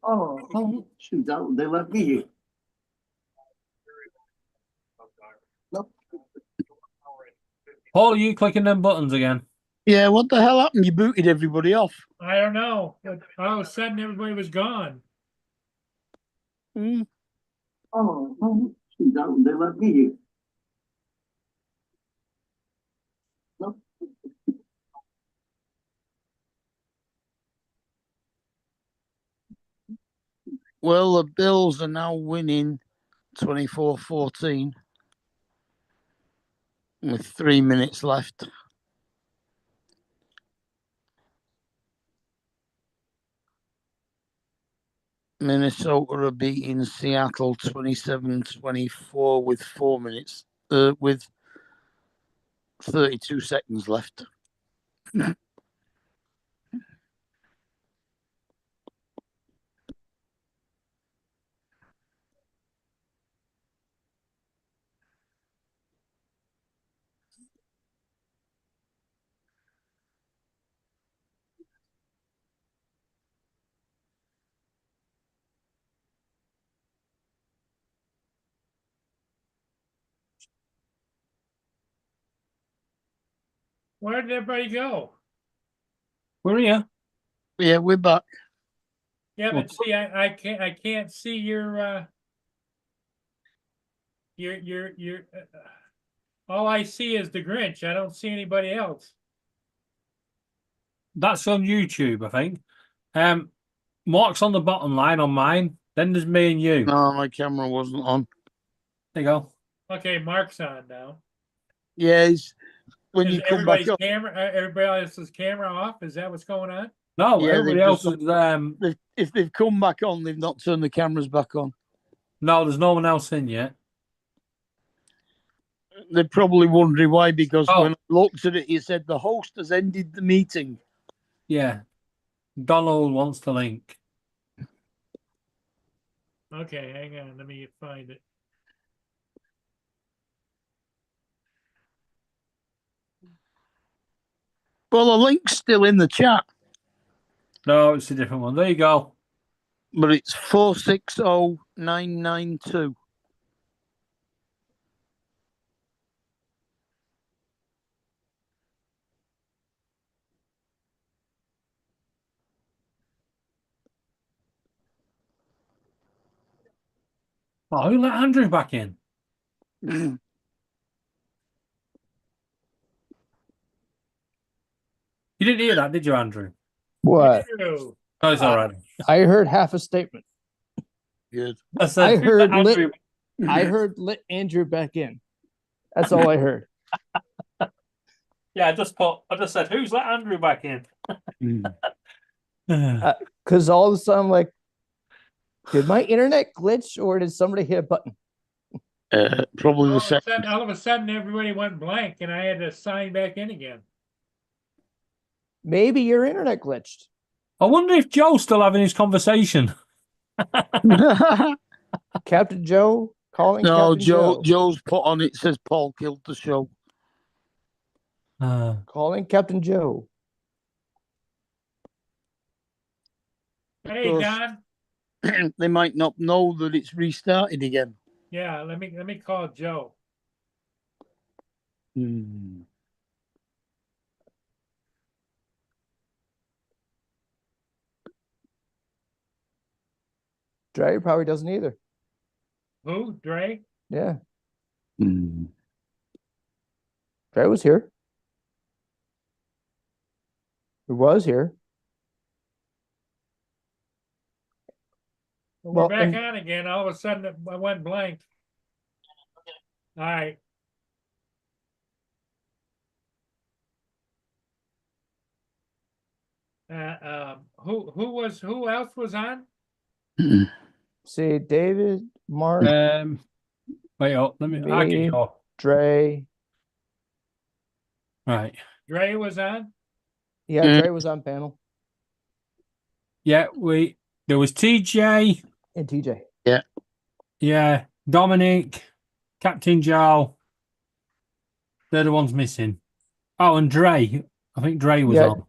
Oh, shoot, they left me. Nope. Paul, are you clicking them buttons again? Yeah, what the hell happened? You booted everybody off. I don't know. All of a sudden, everybody was gone. Hmm. Oh, shoot, they left me. Nope. Well, the Bills are now winning 24-14 with 3 minutes left. Minnesota are beating Seattle 27-24 with 4 minutes, with 32 seconds left. Where did everybody go? We're here. Yeah, we're back. Yeah, Well, but see, I can't see your. All I see is the Grinch. I don't see anybody else. That's on YouTube, I think. Mark's on the bottom line on mine. Then there's me and you. No, my camera wasn't on. There you go. Okay, Mark's on now. Yeah, when Is you come back everybody's up, everybody else's camera off? Is that what's going on? No, Yeah, everybody they've else just- is. if they've come back on, they've not turned the cameras back on. No, there's no one else in yet. They're probably wondering why, because Oh. when I looked at it, it said the host has ended the meeting. Yeah. Donald wants to link. Okay, hang on. Let me find it. Well, the link's still in the chat, No, it's a different one. There you go. but it's 460992. Oh, who let Andrew back in? You didn't hear that, did you, Andrew? What? Ew. Oh, it's all right. I heard half a statement. Good. I said, I who heard let Andrew... I heard let Andrew back in. That's all I heard. Yeah, I just said, who's let Andrew back in? Because all of a sudden, I'm like, did my internet glitch or did somebody hit a button? Probably All the of, a second. sudden, all of a sudden, everybody went blank, and I had to sign back in again. Maybe your internet glitched. I wonder if Joe's still having his conversation. Captain Joe calling. No, Captain Joe. Joe's put on it says Paul killed the show. Calling Captain Joe. Hey, Because- Don. They might not know that it's restarted again. Yeah, let me call Joe. Dre probably doesn't either. Who? Dre? Yeah. Dre was here. He was here. We're Well, back and- on again. All of a sudden, I went blank. All right. Who else was on? See, David, Mark, Wait, let me. I can Me. go. Dre. Right. Dre was on. Yeah, Dre was on panel. Yeah, there was TJ. And TJ. Yeah, Dominic, Captain Joe. They're the ones missing. Oh, and Dre. I think Dre was Yeah. on.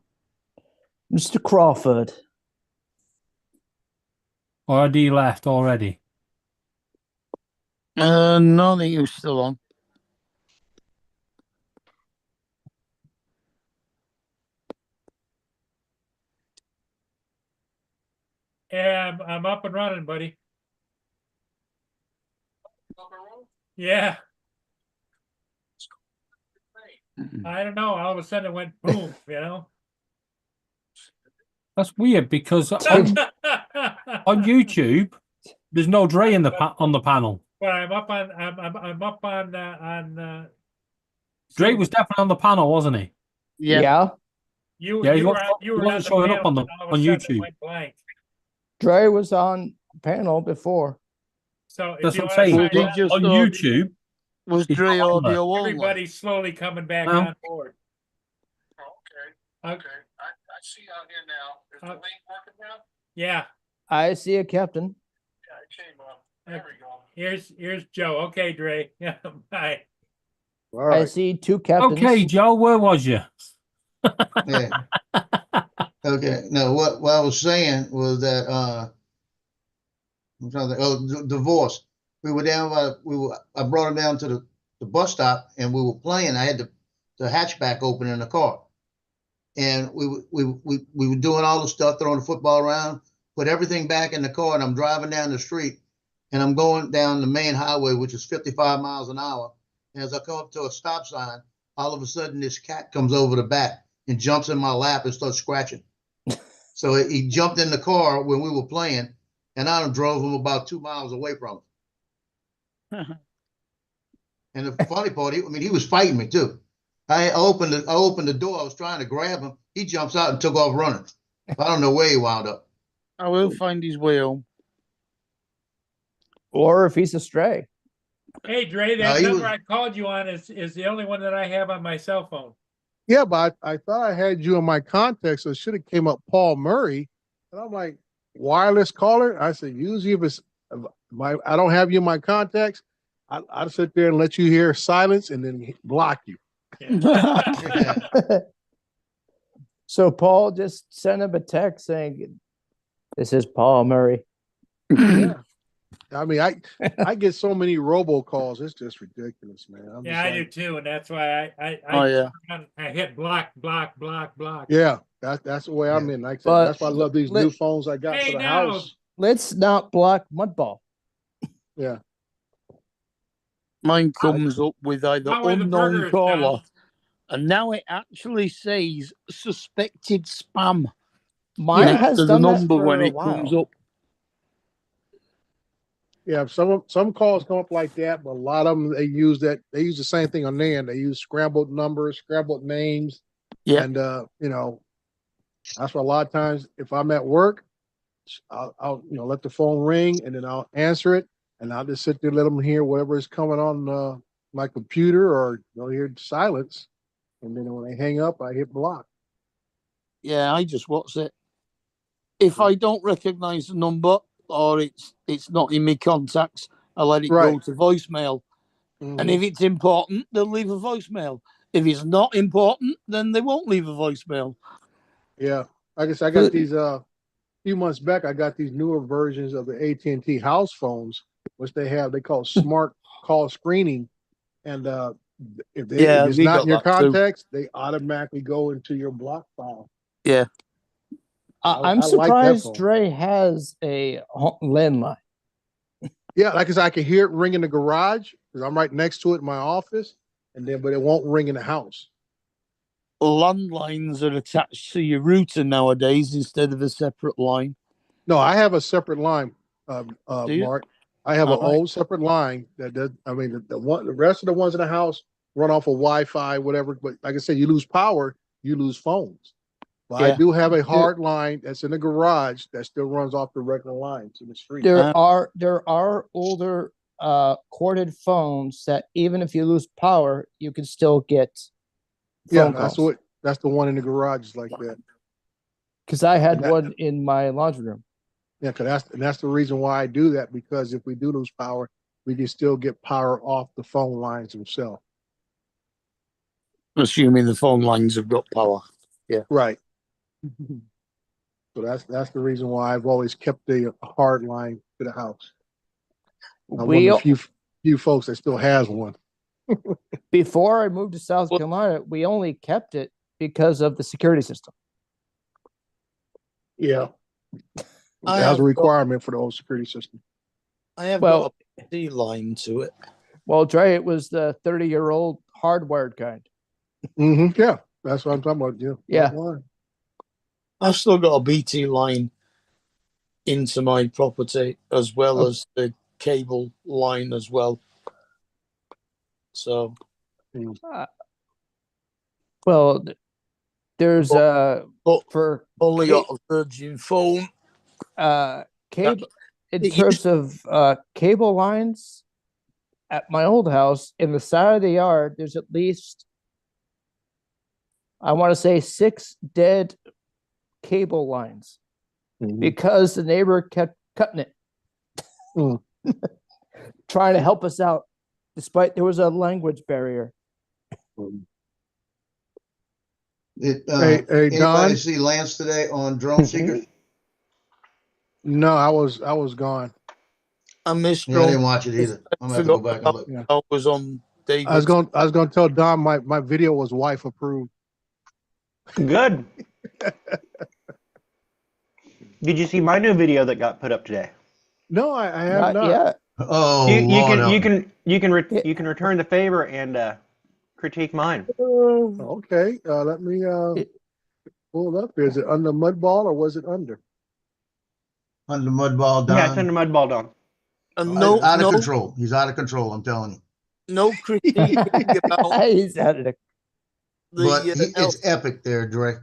Mr. Crawford. Or had he left already? No, I think he was still on. Yeah, I'm up and running, buddy. Yeah, I don't know. All of a sudden it went boom, you know. That's weird because on YouTube, there's no Dre in on the panel. But I'm up on I'm up on Dre Zoom. was definitely on the panel, wasn't he? Yeah. You Yeah, he you were wasn't- you he were wasn't on the showing up panel, on the- and all of a on sudden it YouTube. went blank. Dre was on panel before. So if That's you what I'm want to saying. Well, he just On saw- YouTube, Was He's Dre not on there. audio only? everybody's slowly coming back No. on board. Okay. Okay. I see out here now. Is the link working now? Yeah. I see a captain. Yeah, it came up. There we go. Here's Joe. Okay, Dre. Yeah, bye. All I right. see two captains. okay, Joe, where was you? Yeah. Okay. No, what I was saying was that I'm trying to think. Oh, divorce. We were down by I brought him down to the bus stop and we were playing. I had the hatchback open in the car. And we were doing all the stuff, throwing the football around, put everything back in the car, and I'm driving down the street and I'm going down the main highway, which is 55 miles an hour. And as I come up to a stop sign, all of a sudden this cat comes over the back and jumps in my lap and starts scratching. So he jumped in the car when we were playing, and I drove him about 2 miles away from him. And the funny part, he was fighting me too. I opened the door. I was trying to grab him. He jumps out and took off running. I don't know where he wound up. I will find his way home. Or if he's a stray. Hey, Dre, No, that he number was- I called you on is the only one that I have on my cell phone. Yeah, but I thought I had you in my contacts, so it should have came up Paul Murray. And I'm like, wireless caller? I said, usually if it's I don't have you in my contacts, I'll sit there and let you hear silence and then block you. Yeah. So Paul just sent him a text saying, "This is Paul Murray." Yeah. I mean, I get so many robocalls. It's just ridiculous, man. I'm Yeah, I just do like, too, and that's why Oh yeah. I hit block. yeah, that's the way I'm in. Like I said, But that's why I love these let- new phones I got Hey, for the now- house. Let's not block Mudball. Yeah. Mine comes up with either How are the unknown burgers, caller, Tom? and now it actually says suspected spam Mine next has to the done that number for when a it comes while. up. Yeah, some calls come up like that, but a lot of them they use the same thing on their end. They use scrambled numbers, scrambled names. Yeah. And that's why a lot of times if I'm at work, I'll let the phone ring and then I'll answer it and I'll just sit there, let them hear whatever is coming on my computer or they'll hear silence. And then when they hang up, I hit block. Yeah, I just watch it. If I don't recognize the number or it's not in my contacts, I let it go Right. to voicemail. Mhm. And if it's important, they'll leave a voicemail. If it's not important, then they won't leave a voicemail. Yeah, I guess I got these few months back. I got these newer versions of the AT&T house phones, which they call smart call screening, and if it's we not got in your that too. contacts, they automatically go into your block file. Yeah. I I'm like that surprised phone. Dre has a landline. Yeah, like I said, I can hear it ring in the garage because I'm right next to it in my office, but it won't ring in the house. Landlines are attached to your router nowadays instead of a separate line. No, I have a separate line, Do you? Mark. I have an All right. old separate line that does. I mean, the rest of the ones in the house run off of Wi-Fi, whatever. But like I said, you lose power, you lose phones. But I Yeah. do have a hard line that's in the garage that still runs off the regular lines in the street. There are older corded phones that even if you lose power, you can still get Yeah, phone that's the one in the garage is like that. Because I had And that- one in my laundry room. Yeah, because that's the reason why I do that, because if we do lose power, we can still get power off the phone lines themselves. Assuming the phone lines have got power. Right. So that's the reason why I've always kept the hard line to the house. I'm one We, of the few folks that still has one. before I moved to South Well- Carolina, we only kept it because of the security system. Yeah. I That was have a got- requirement for the old security system. I have Well- got a D line to it. Well, Dre, it was the 30-year-old hardwired kind. Yeah, that's what I'm talking about. Yeah. Yeah. Line. I've still got a BT line into my property as well Oh. as the cable line as well. So Well, there's but for only ca- got a Virgin phone. cable in it terms of cable lines at my old house in the side of the yard, there's at least, I want to say, 6 dead cable lines because the neighbor kept cutting it, Mm. trying to help us out, despite there was a language barrier. Did, Hey, anybody Don. see Lance today on Drone Seekers? No, I was gone. I missed Yeah, I didn't drone. watch it either. I'm gonna have to go Forgot back and look. Yeah. I was on David. I was gonna tell Don my video was wife approved. Good. Did you see my new video that got put up today? No, I have Not not. yet. Oh, you Lord, you can return the favor and critique mine. Okay, let me pull it up. Is it under mud ball or was it under? under Mudball Don. Yeah, it's under Mudball Don. And Out of no control. He's out of control. I'm telling you. no critique about He's out of the. But the it's epic there, Dre.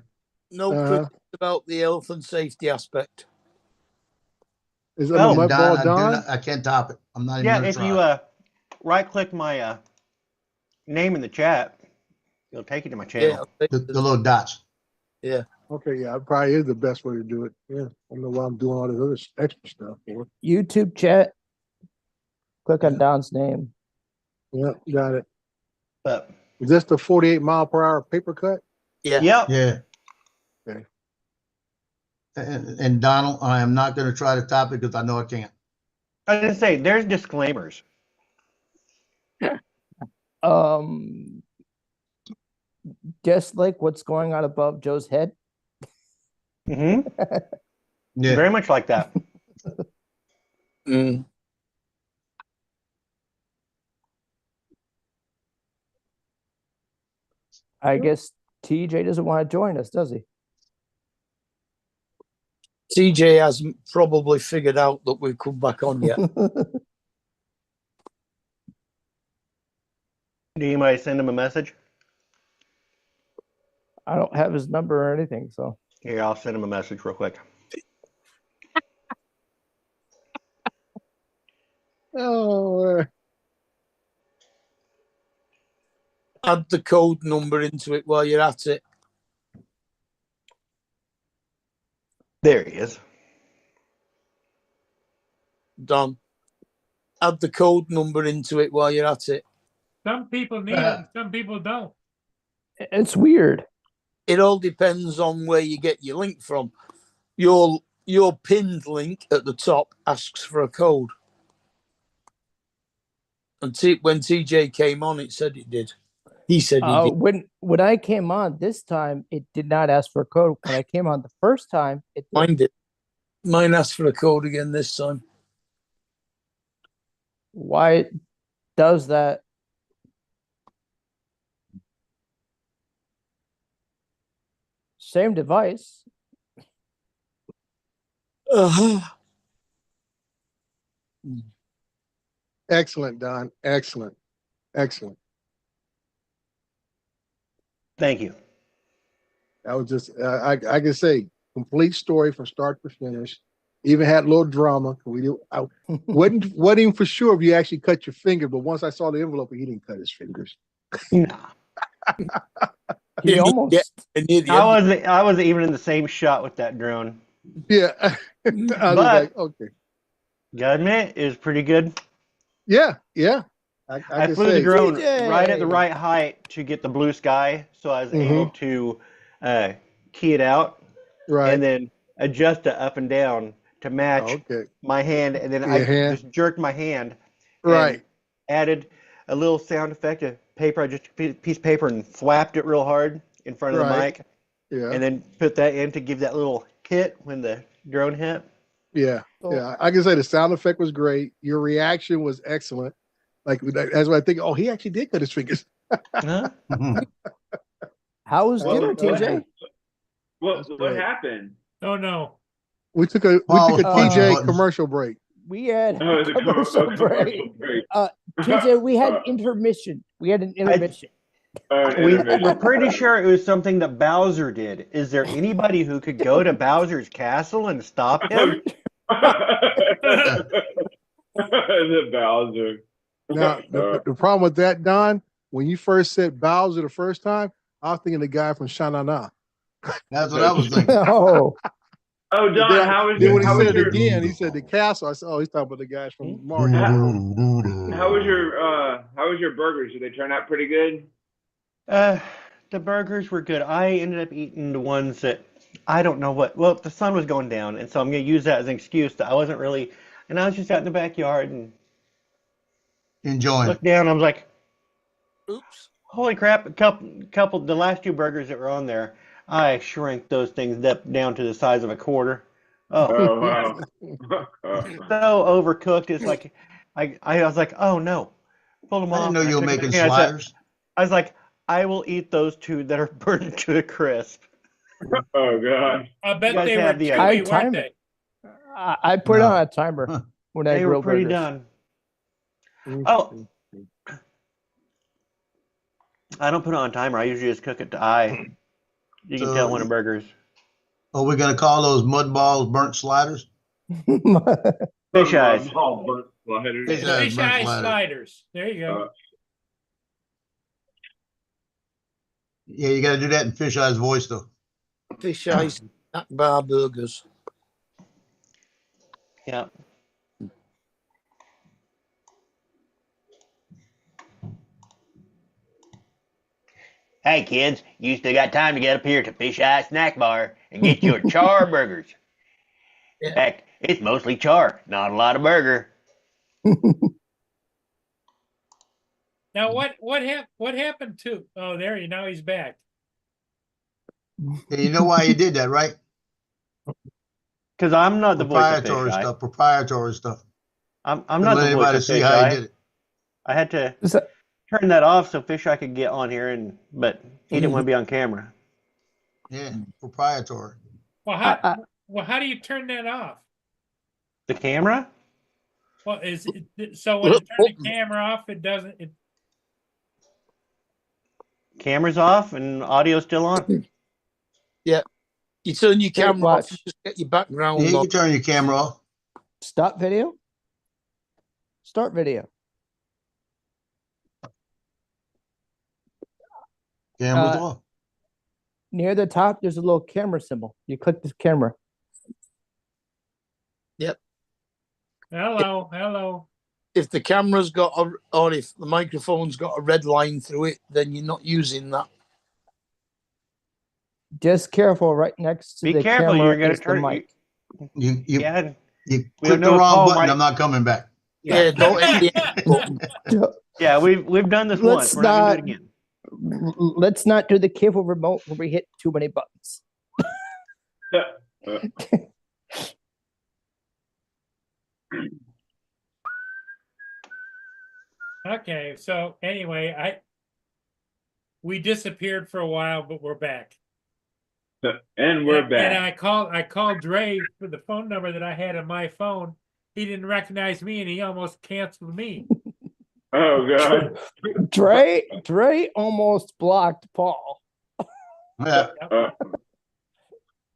no Uh-huh. critique about the health and safety aspect. Is Oh, under mud Don, ball I, Don? I can't top it. I'm not even Yeah, gonna if try. you right click my name in the chat, it'll take you to my channel. Yeah, the little dots. Okay, yeah, it probably is the best way to do it. Yeah, I don't know why I'm doing all this other extra stuff for. YouTube chat. Click on Don's name. Yeah, got it. But Is this the 48-mile-per-hour paper cut? yeah. yep. Yeah. Okay. And Donald, I am not going to try to top it because I know I can't. I was gonna say there's disclaimers. Just like what's going on above Joe's head. hmm Yeah. Very much like that. Mm. I guess TJ doesn't want to join us, does he? TJ hasn't probably figured out that we've come back on yet. Do you might send him a message? I don't have his number or anything, so Here, I'll send him a message real quick. Oh, Add the code number into it while you're at it. There he is. Done. Add the code number into it while you're at it. Some people need it, and some people don't. it's weird. It all depends on where you get your link from. Your pinned link at the top asks for a code. And when TJ came on, it said it did. He said he did. When I came on this time, it did not ask for a code. When I came on the first time, it did. Mine did. Mine asked for a code again this time. Why it does that? Same device. Uh-huh. excellent, Don. Excellent. Excellent. Thank you. That was just, I can say, complete story from start to finish. Even had a little drama. I wasn't even for sure if you actually cut your finger, but once I saw the envelope, he didn't cut his fingers. Nah. He Yeah, almost. yeah. And near the end, I wasn't even in the same shot with that drone. Yeah. I was But- like, okay. Gotta admit, it was pretty good. Yeah, yeah. I can flew the say, drone right at the TJ. right height to get the blue sky, so I was Mhm. able to key it out right. and then adjust it up and down to match Okay. my hand, and then Your I hand. just jerked my hand Right. and added a little sound effect of paper. I just a piece of paper and flapped it real hard in front of the Right. mic, Yeah. and then put that in to give that little hit when the drone hit. Yeah. So- Yeah. I can say the sound effect was great. Your reaction was excellent. Like that's what I think. Oh, he actually did cut his fingers. Huh? How was Well, dinner, what- TJ? That's What great. happened? Oh, no. We took a Paul was punching TJ buttons. commercial break. We had Oh, the commercial break. TJ, we had intermission. We had an intermission. We're pretty sure it was something that Bowser did. Is there anybody who could go to Bowser's castle and stop him? The Bowser. Now the problem with that, Don, when you first said Bowser the first time, I was thinking the guy from Sha-Na-Na. That's what I was thinking. Oh, Oh, Don, Then, how was then when he how was said it your again, he said the castle. I said, oh, he's talking about the guys from Mario. how was your burgers? Did they turn out pretty good? The burgers were good. I ended up eating the ones that I don't know what. Well, the sun was going down, and so I'm going to use that as an excuse that I wasn't really. And I was just out in the backyard and Enjoying. looked down. I was like, Oops. "Holy crap!" The last two burgers that were on there, I shrank those things down to the size of a quarter. Oh, Oh wow. so overcooked. It's like I was like, "Oh no!" Pulled them I off. didn't know and you were took it making back, and sliders. I was like, "I will eat those two that are burned to a crisp." Oh god. I bet guys they were have the chewy, I weren't timed they? I put No. on a timer when I They were grill pretty burgers. done. Oh. I don't put it on a timer. I usually just cook it to eye. You can So tell when a burger's Are we gonna call those mud balls burnt sliders? fish eyes. All burnt sliders. Fish eyes. Fish burnt eye sliders. sliders. There you go. Yeah, you gotta do that in Fish Eye's voice though. Fish eyes, snack bar burgers. Yeah. Hey kids, you still got time to get up here to Fish Eye Snack Bar and get your char burgers. In Yeah. fact, it's mostly char, not a lot of burger. Now what happened to? Oh, there you now he's back. And you know why he did that, right? Because I'm not the voice of Fish Proprietary Eye. stuff. Proprietary stuff. I'm Don't not let the voice anybody of see Fish how he Eye. did it. I had to Is that- turn that off so Fish Eye could get on here, but he didn't want to be on camera. Yeah, proprietary. Well, I- how do you turn that off? The camera? Well, so when you turn the camera off, it doesn't. Camera's off and audio's still on. You turn your camera off watch. and just get your background Yeah, you on. can turn your camera off. Stop video. Start video. Camera's Uh, off. Near the top, there's a little camera symbol. You click this camera. Hello. If the camera's got or if the microphone's got a red line through it, then you're not using that. Just careful, right next to Be the careful, camera you're gonna is the turn. mic. You Yeah, you We click know the wrong Paul button. might- I'm not coming back. Yeah, don't hit the end button. yeah. We've done this Let's once. We're not gonna do it again. Let's not do the careful remote where we hit too many buttons. Okay, so anyway, we disappeared for a while, but we're back. And we're And back. I called Dre for the phone number that I had on my phone. He didn't recognize me, and he almost canceled me. Oh god. Dre almost blocked Paul. Yeah.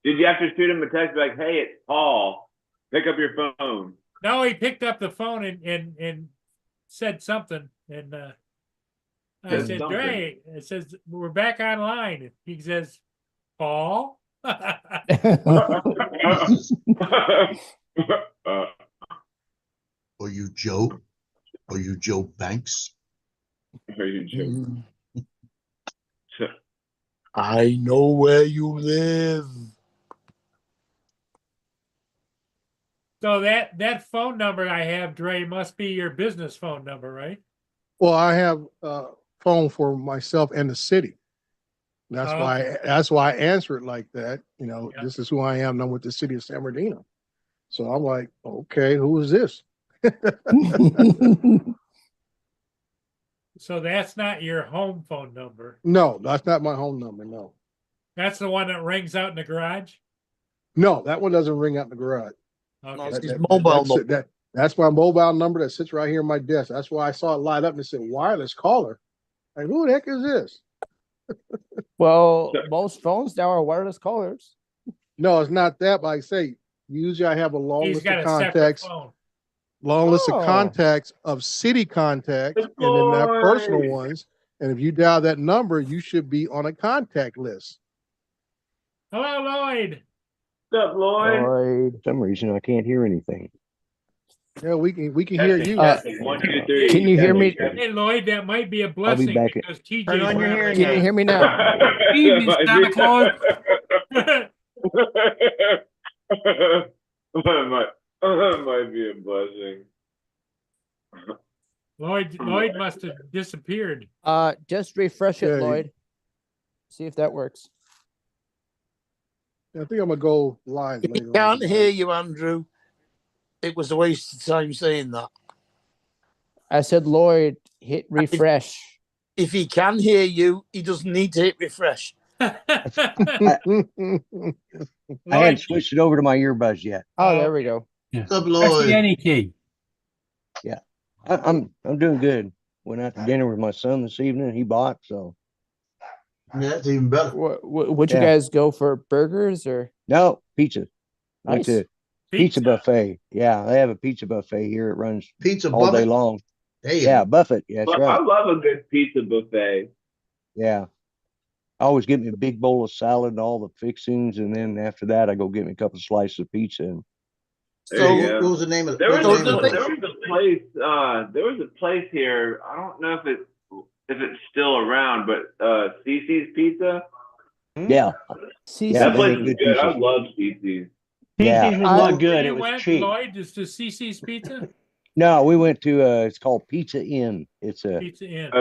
Did you have to shoot him a text like, "Hey, it's Paul. Pick up your phone." No, he picked up the phone and said something, and I Said said, something. Dre, it says we're back online. He says, Paul. Or you joke. Are you Joe Banks? Are you joking? I know where you live. So that phone number I have, Dre, must be your business phone number, right? Well, I have a phone for myself and the city. That's Oh, why I answer it like that. You know, Yeah. this is who I am. And I'm with the city of San Bernardino. So I'm like, okay, who is this? So that's not your home phone number. No, that's not my home number. No, That's the one that rings out in the garage. no, that one doesn't ring out in the garage. Okay. That's That- his that- mobile that's, number. that's my mobile number that sits right here on my desk. That's why I saw it light up and it said wireless caller. Like, who the heck is this? Well, So- most phones now are wireless callers. No, it's not that. But like I say, usually I have a long He's list got of a separate contacts, phone. of city contacts, Good and then I have personal boy. ones. And if you dial that number, you should be on a contact list. Hello, Lloyd. What's up, Lloyd? Lloyd. For some reason I can't hear anything. Yeah, we can hear Testing, you. testing. 1, 2, 3. Can you hear me? Testing, Hey, Lloyd, that might be a blessing back because TJ. Turn on your hearing Can you hear me now? Evening, Santa Claus. That might be a blessing. Lloyd must have disappeared. Just refresh it, Yeah, Lloyd. See if that works. I think I'm gonna go live He later. on can't tonight. hear you, Andrew. It was a waste of time saying that. I said, Lloyd, hit refresh. If he can hear you, he doesn't need to hit refresh. I Lloyd, hadn't switched it over to my earbuds yet. Oh, there we go. What's up, Press Lloyd? the any key. I'm doing good. Went out to dinner with my son this evening. He bought, so Yeah, that's even better. Would you Yeah. guys go for burgers or? no pizza. Went Nice. to pizza buffet. Yeah, they have a pizza buffet here. It runs Pizza all day buffet. long. There you Yeah, go. Buffett. Yeah, that's Well, I right. love a good pizza buffet. Yeah. I always get me a big bowl of salad and all the fixings, and then after that, I go get me a couple of slices of pizza. And There you So, go. What was the name of There was, what's the a, name of there it? was a place. There was a place here. I don't know if it's still around, but Cece's Pizza. yeah, See, Yeah, That they place make is good good. I pizza. love Cece's. Yeah. CC's was I- not good. It You was went, cheap. Lloyd, is to CC's Pizza? no, we went to it's called Pizza Inn. It's a Pizza Inn.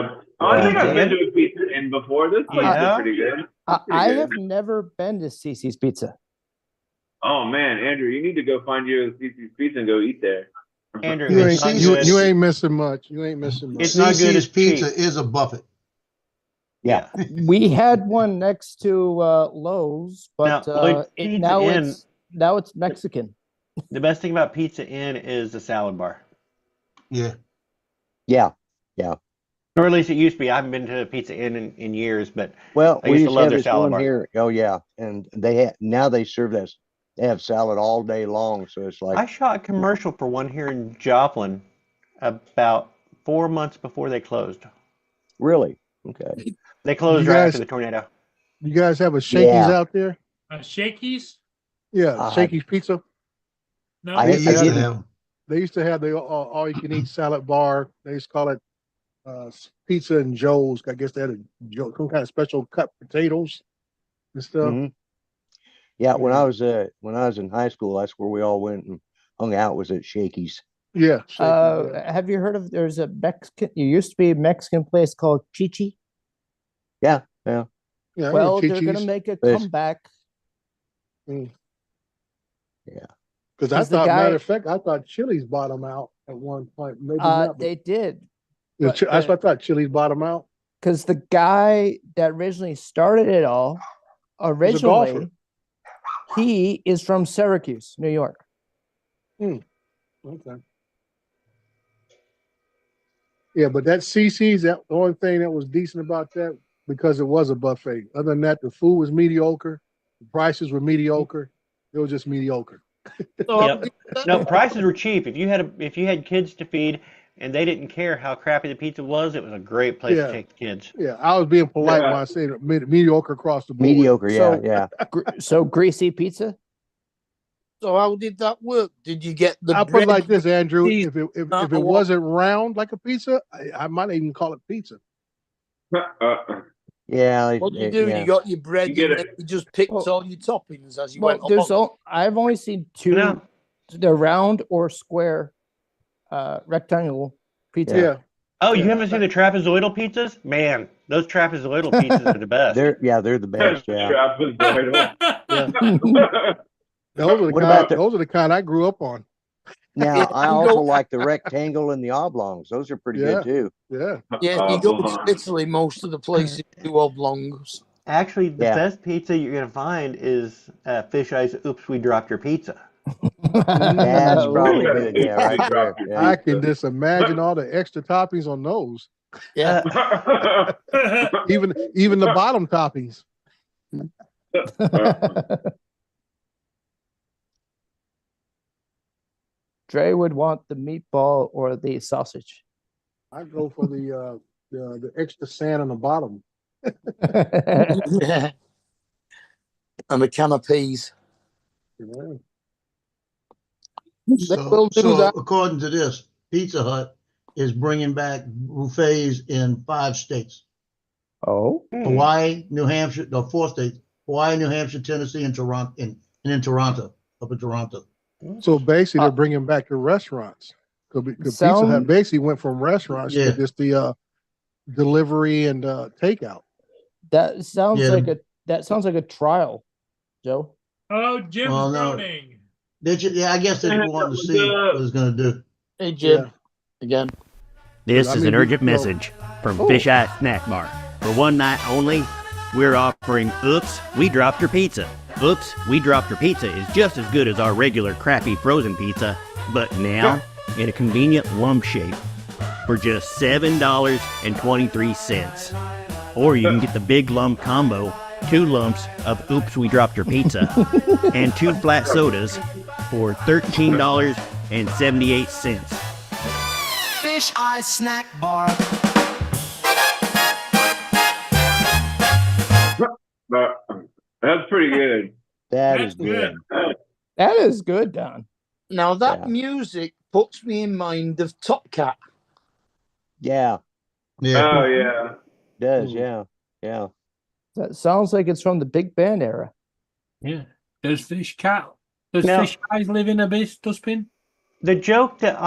I think Yeah. I've been to a pizza inn before. This place Yeah. is pretty good. I Pretty have good. never been to CC's Pizza. Oh man, Andrew, you need to go find you a Cece's Pizza and go eat there. Andrew, You it's ain't not you, good. you ain't missing much. You ain't missing much. It's not good, CC's it's Pizza cheap. is a buffet. Yeah. We had one next to Lowe's, but Now, Lloyd, Pizza Inn- now it's Mexican. The best thing about Pizza Inn is the salad bar. Yeah. yeah. Or at least it used to be. I haven't been to a Pizza Inn in years, but Well, I we used to just love have their this salad one bar. here. Oh yeah, and now they serve this. They have salad all day long, so it's like I shot a commercial for one here in Joplin about 4 months before they closed. really okay. They closed You right guys- after the tornado. You guys have a Shakey's Yeah. out there? Shakey's? Yeah, Shakey's Pizza. No. I They hate- used to didn't- have 'em. They used to have the all you can eat salad bar. They used to call it Pizza and Joe's. I guess they had some kind of special cut potatoes and stuff. Mhm. Yeah, when Yeah. I was in high school, that's where we all went and hung out. Was at Shakey's. Yeah. Shakey's, yeah. Have you heard of? There's a Mexican. It used to be a Mexican place called Chichi. Yeah, Yeah, I Well, know they're gonna Chi-Chi's. make a Yes. comeback. Because I 'cause the thought, guy- matter of fact, I thought Chili's bottom out at one point. Maybe not. But They did. that's but what I thought. Chili's bottom out. Because the guy that originally started it all, originally, golfer. he is from Syracuse, New York. Okay. Yeah, but that CC's, that the only thing that was decent about that, because it was a buffet. Other than that, the food was mediocre, the prices were mediocre. It was just mediocre. Yep. No, prices were cheap. If you had kids to feed and they didn't care how crappy the pizza was, it was a great place Yeah. to take the kids. Yeah, I was being polite Yeah. when I said mediocre across the board. mediocre. Yeah, So- yeah. So greasy pizza. So how did that work? Did you get the I'll put bread? it like this, Andrew. cheese, If not it a what? wasn't round like a pizza, I might even call it pizza. Yeah, What do you do? yeah. You got your bread You get and then it. you just picked Well- all your toppings as you went Well, there's along. I've only seen two. No. They're round or square, rectangle pizza. Yeah. Oh, you Yeah. haven't seen the trapezoidal pizzas? Man, those trapezoidal pizzas are the best. They're the best. Yeah. Trapezoidal. What about the- Those are the kind I grew up on. Now Yeah, I you also go- like the rectangle and the oblongs. Those are pretty Yeah. good too. Yeah. Yeah, if you go Uh-huh. to Italy, most of the places do oblongs. Actually, the Yeah. best pizza you're gonna find is Fish Eyes. Oops, we dropped your pizza. That's Ooh. probably good. Yeah, right there. Yeah. I can just imagine all the extra toppings on those. Yeah. Even the bottom toppings. Dre would want the meatball or the sausage. I go for the extra sand on the bottom. Yeah. And the can of peas. Yeah. They will do So that. according to this, Pizza Hut is bringing back buffets in 5 states: Oh, Hawaii, New Hampshire, no, 4 states: Hawaii, New Hampshire, Tennessee, and Toronto, and in Toronto, up in Toronto. So basically, they're bringing back the restaurants. Because Pizza Hut Sound- basically went from restaurants Yeah. to just the delivery and takeout. that sounds Yeah. like a trial, Joe. Oh, Jim's Well, no. groaning. I guess they wanted to see what it's going to do. Hey, Jim. Yeah. Again. This I is mean, an urgent you know- message from Oh. Fish Eye Snack Bar. For one night only, we're offering Oops, We Dropped Your Pizza. Oops, We Dropped Your Pizza is just as good as our regular crappy frozen pizza, but now in a convenient lump shape for just $7.23. Or you can get the big lump combo, 2 lumps of Oops, We Dropped Your Pizza and 2 flat sodas for $13.78. Fish Eye Snack Bar. That's pretty good. That is That's good. good. That is good, Don. Now that Yeah. music puts me in mind of Top Cat. Yeah, Yeah. Oh yeah. does. Yeah, yeah. That sounds like it's from the Big Band era. Yeah. Does Fish Now- Eyes live in Abyss, Dustbin? The joke that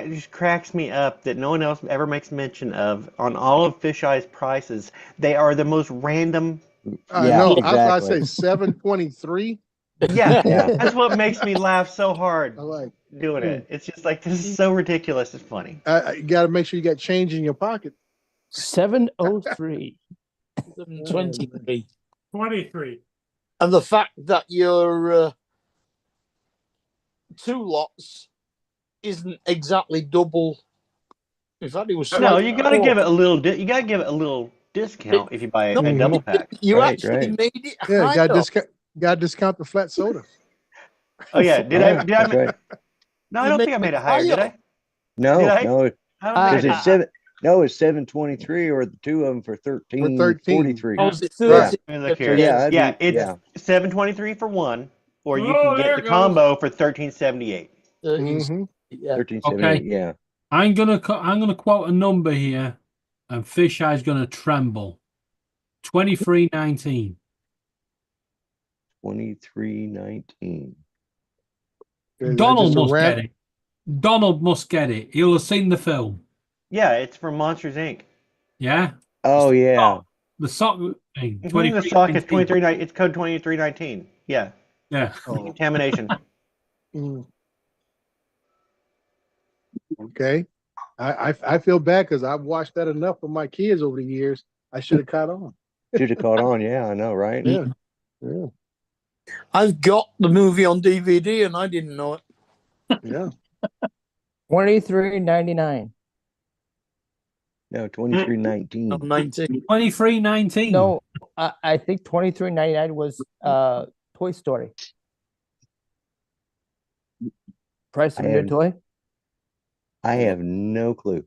just cracks me up that no one else ever makes mention of on all of Fish Eye's prices, they are the most random. I Yeah, know. exactly. I say 723. Yeah, Yeah. that's what makes me laugh so hard I like. doing it. It's just like this is so ridiculous. It's funny. You got to make sure you got change in your pocket. 703. 23. 23. And the fact that your 2 lots isn't exactly double. In fact, it was No, slightly you gotta more. give it a little. You gotta give it a little discount if you buy a No, double pack. You Right, actually right. made it Yeah, higher. got to discount the flat soda. Oh yeah, did Yeah, I? that's right. No, I You don't made think I made it it higher. Did higher. I? No, Did I? no, I don't because think I it's 7. No, it's 723, or the 2 of them for 13.43. Oh, was it Yeah. 30? Let me look So here. yeah, Yeah, it's yeah. 723 for one, or you Oh, can there get it the goes. combo for 1378. Mhm. Yeah. 13.78. Okay. Yeah. I'm gonna quote a number here, and Fish Eye's gonna tremble. 23.19. 23.19. Donald Just a must ran- get it. Donald must get it. He'll have seen the film. Yeah, it's from Monsters Inc. Yeah. Oh yeah. The sock thing. The stock is 23.19. 23. It's code 2319. Yeah, Yeah. Oh, contamination. mm. Okay. I feel bad because I've watched that enough with my kids over the years. I should have caught on. Should have caught on. Yeah, I know, right? Yeah. Yeah. I've got the movie on DVD and I didn't know it. Yeah. 23.99. No, 23.19. I'm 19. 23.19. No, I think 23.99 was Toy Story. Price of I a new have- toy? I have no clue.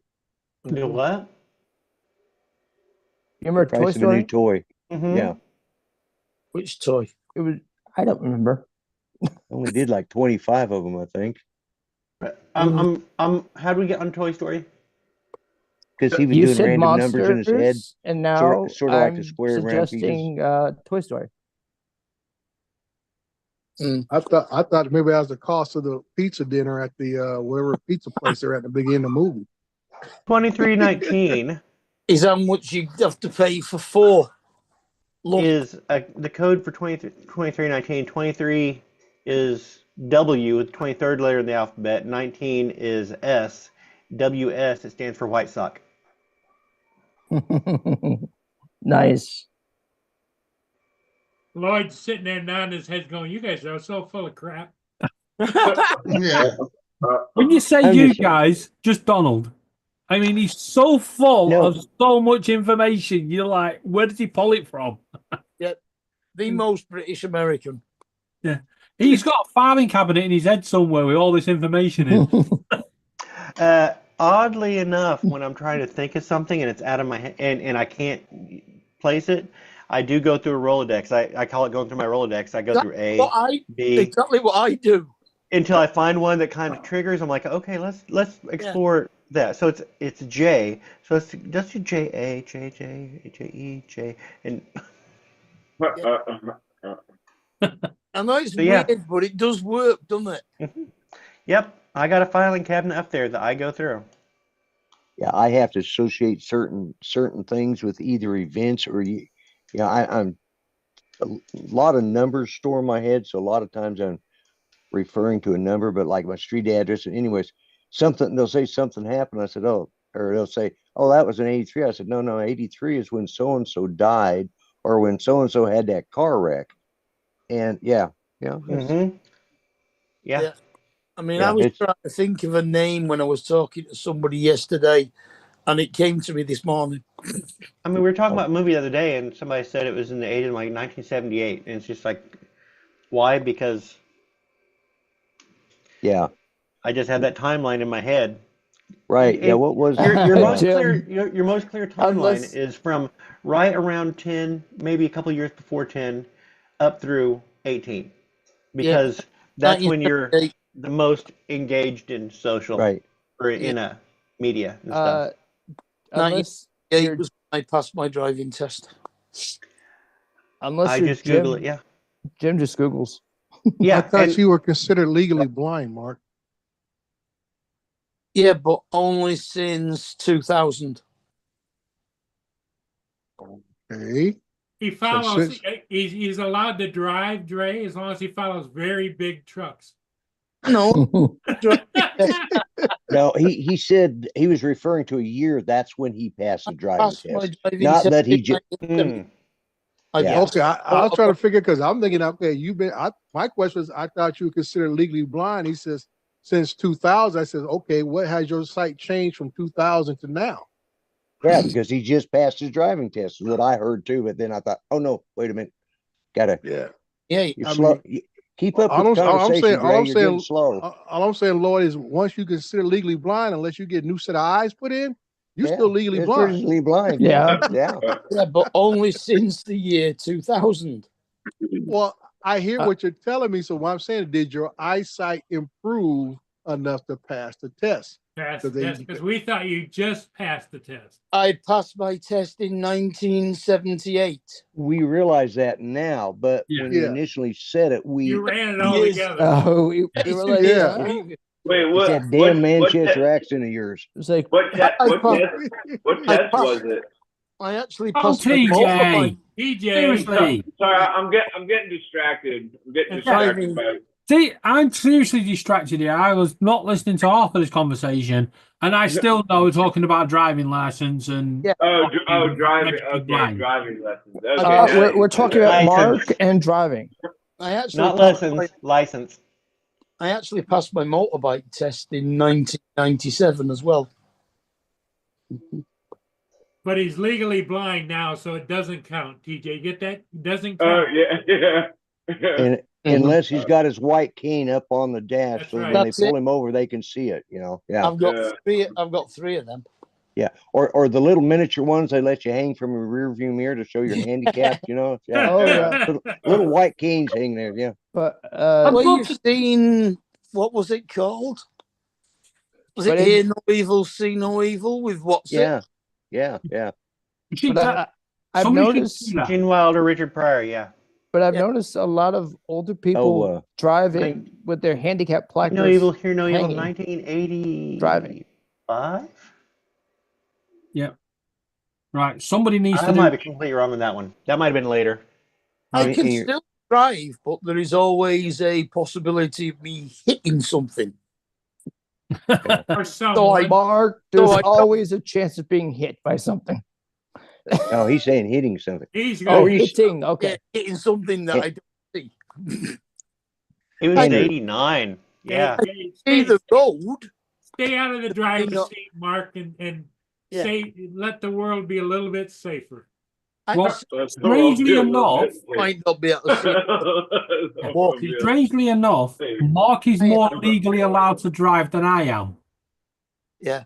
Do what? You remember Price Toy of a Story? new toy. Mhm. Yeah. Which toy? It was I don't remember. Only did like 25 of them, I think, How do we get on Toy Story? because he was You doing said random numbers in his head, monsters, and now sort of like the I'm square round pieces. suggesting Toy Story. I thought maybe that was the cost of the pizza dinner at the whatever pizza place they're at the beginning of the movie. 2319 Is how much you have to pay for 4. Look, is the code for 2319. 23 is W, the 23rd letter in the alphabet. 19 is S. WS, it stands for White Sock. Nice. Lloyd's sitting there nodding his head, going, "You guys are so full of crap." Yeah. When you say I'm you just- guys, just Donald. I mean, he's so full No. of so much information. You're like, where did he pull it from? the most British American. He's got a filing cabinet in his head somewhere with all this information in. Oddly enough, when I'm trying to think of something and it's out of my head and I can't place it, I do go through a Rolodex. I call it going through my Rolodex. I go through A, B, Exactly what I do. until I find one that kind of triggers. I'm like, okay, let's explore that. So it's J. So let's do J A, J J, J E, J, and I know it's So, yeah. weird, but it does work, doesn't it? yep, I got a filing cabinet up there that I go through. Yeah, I have to associate certain things with either events or I'm a lot of numbers store in my head, so a lot of times I'm referring to a number, but like my street address. And anyways, they'll say something happened. I said, oh, or they'll say, oh, that was in 83. I said, no, 83 is when so and so died, or when so and so had that car wreck. And yeah. Mm-hmm. Yeah. I mean, Yeah, I was it's- trying to think of a name when I was talking to somebody yesterday, and it came to me this morning. I mean, we were talking about a movie the other day, and somebody said it was in the age of like 1978, and it's just like, why? Because Yeah, I just had that timeline in my head. right. Yeah, And what was your most Jim. clear your most clear timeline Unless- is from right around 10, maybe a couple years before 10, up through 18, because that's when you're 1978. the most engaged in social right? or in a media and stuff. Unless Yeah, you're, it was when I passed my driving test. unless I you're just Jim, Google it. Yeah, Jim just Googles. yeah. I thought and- you were considered legally blind, Mark. Yeah, but only since 2000. Okay. He follows. since- He's allowed to drive, Dre, as long as he follows very big trucks. No, No, he said he was referring to a year. That's when he passed the driving passed my test. driving Not test that he in ju- 1970. I Yeah. passed. Okay, I was trying to figure because I'm thinking, okay, my question was, I thought you were considered legally blind. He says, since 2000. I said, okay, what has your sight changed from 2000 to now? Yeah, because he just passed his driving test, is what I heard too. But then I thought, oh no, wait a minute, gotta Yeah. Yeah, you're I slow. mean, Keep up all with the I'm conversation, saying- all Dre. I'm You're saying- getting slow. All I'm saying, Lloyd, is once you consider legally blind, unless you get a new set of eyes put in, you're Yeah, still legally it's blind. legally blind. Yeah. Yeah. yeah, but only since the year 2000. Well, I hear what you're telling me. So what I'm saying, did your eyesight improve enough to pass the test? So they- Because we thought you just passed the test. I passed my test in 1978. We realize that now, but when he Yeah. initially said it, we You ran it all Yes. together. Oh, we were like, Yeah. Wait, it's what? that damn Manchester accent of yours. it's like, What test? I What passed- test? What I test passed- was it? I actually Oh, passed my TJ. motorbike. TJ, Seriously. Sorry, I'm getting distracted. I'm getting It's distracted driving. by. See, I'm seriously distracted here. I was not listening to half of this conversation, and I still know we're talking about driving license and Yeah. Driving. Registered Okay, blind. driving lessons. Okay, we're talking about License. Mark and driving. I actually Not passed lessons, license. I actually passed my motorbike test in 1997 as well. but he's legally blind now, so it doesn't count. TJ, get that? It doesn't Oh count. yeah. And unless he's got his white cane up on the dash, That's so right. when That's they pull it. him over, they can see it. Yeah. I've got Yeah. three. I've got three of them. Yeah, or the little miniature ones they let you hang from your rear view mirror to show your handicap, Yeah. Oh, yeah. Little white canes hang there, yeah. But Well, you've seen, what was it called? Was But it it- Hear No Evil, See No Evil with what's Yeah. it? Yeah. You see, but I've somebody should noticed do that. Gene Wilder, Richard Pryor, yeah. but I've Yeah. noticed a lot of older people driving with their handicap placards. No Evil, Hear No Evil, hanging. 1985? Driving. Yeah. Right. Somebody needs I to might do. be completely wrong on that one. That might have been later. I can still drive, but there is always a possibility of me hitting something. Or So someone. Mark, there's I- always a chance of being hit by something. Oh, he's saying hitting something. He's Oh, good. hitting. Okay. Yeah, hitting something that I don't see. It was Andrew. 89. Yeah. Hey, See the road. stay out of the driver's know- seat, Mark, and Yeah. say let the world be a little bit safer. Well, strangely enough, might not be able to see. strangely enough, Mark is more legally allowed to drive than I am. Yeah.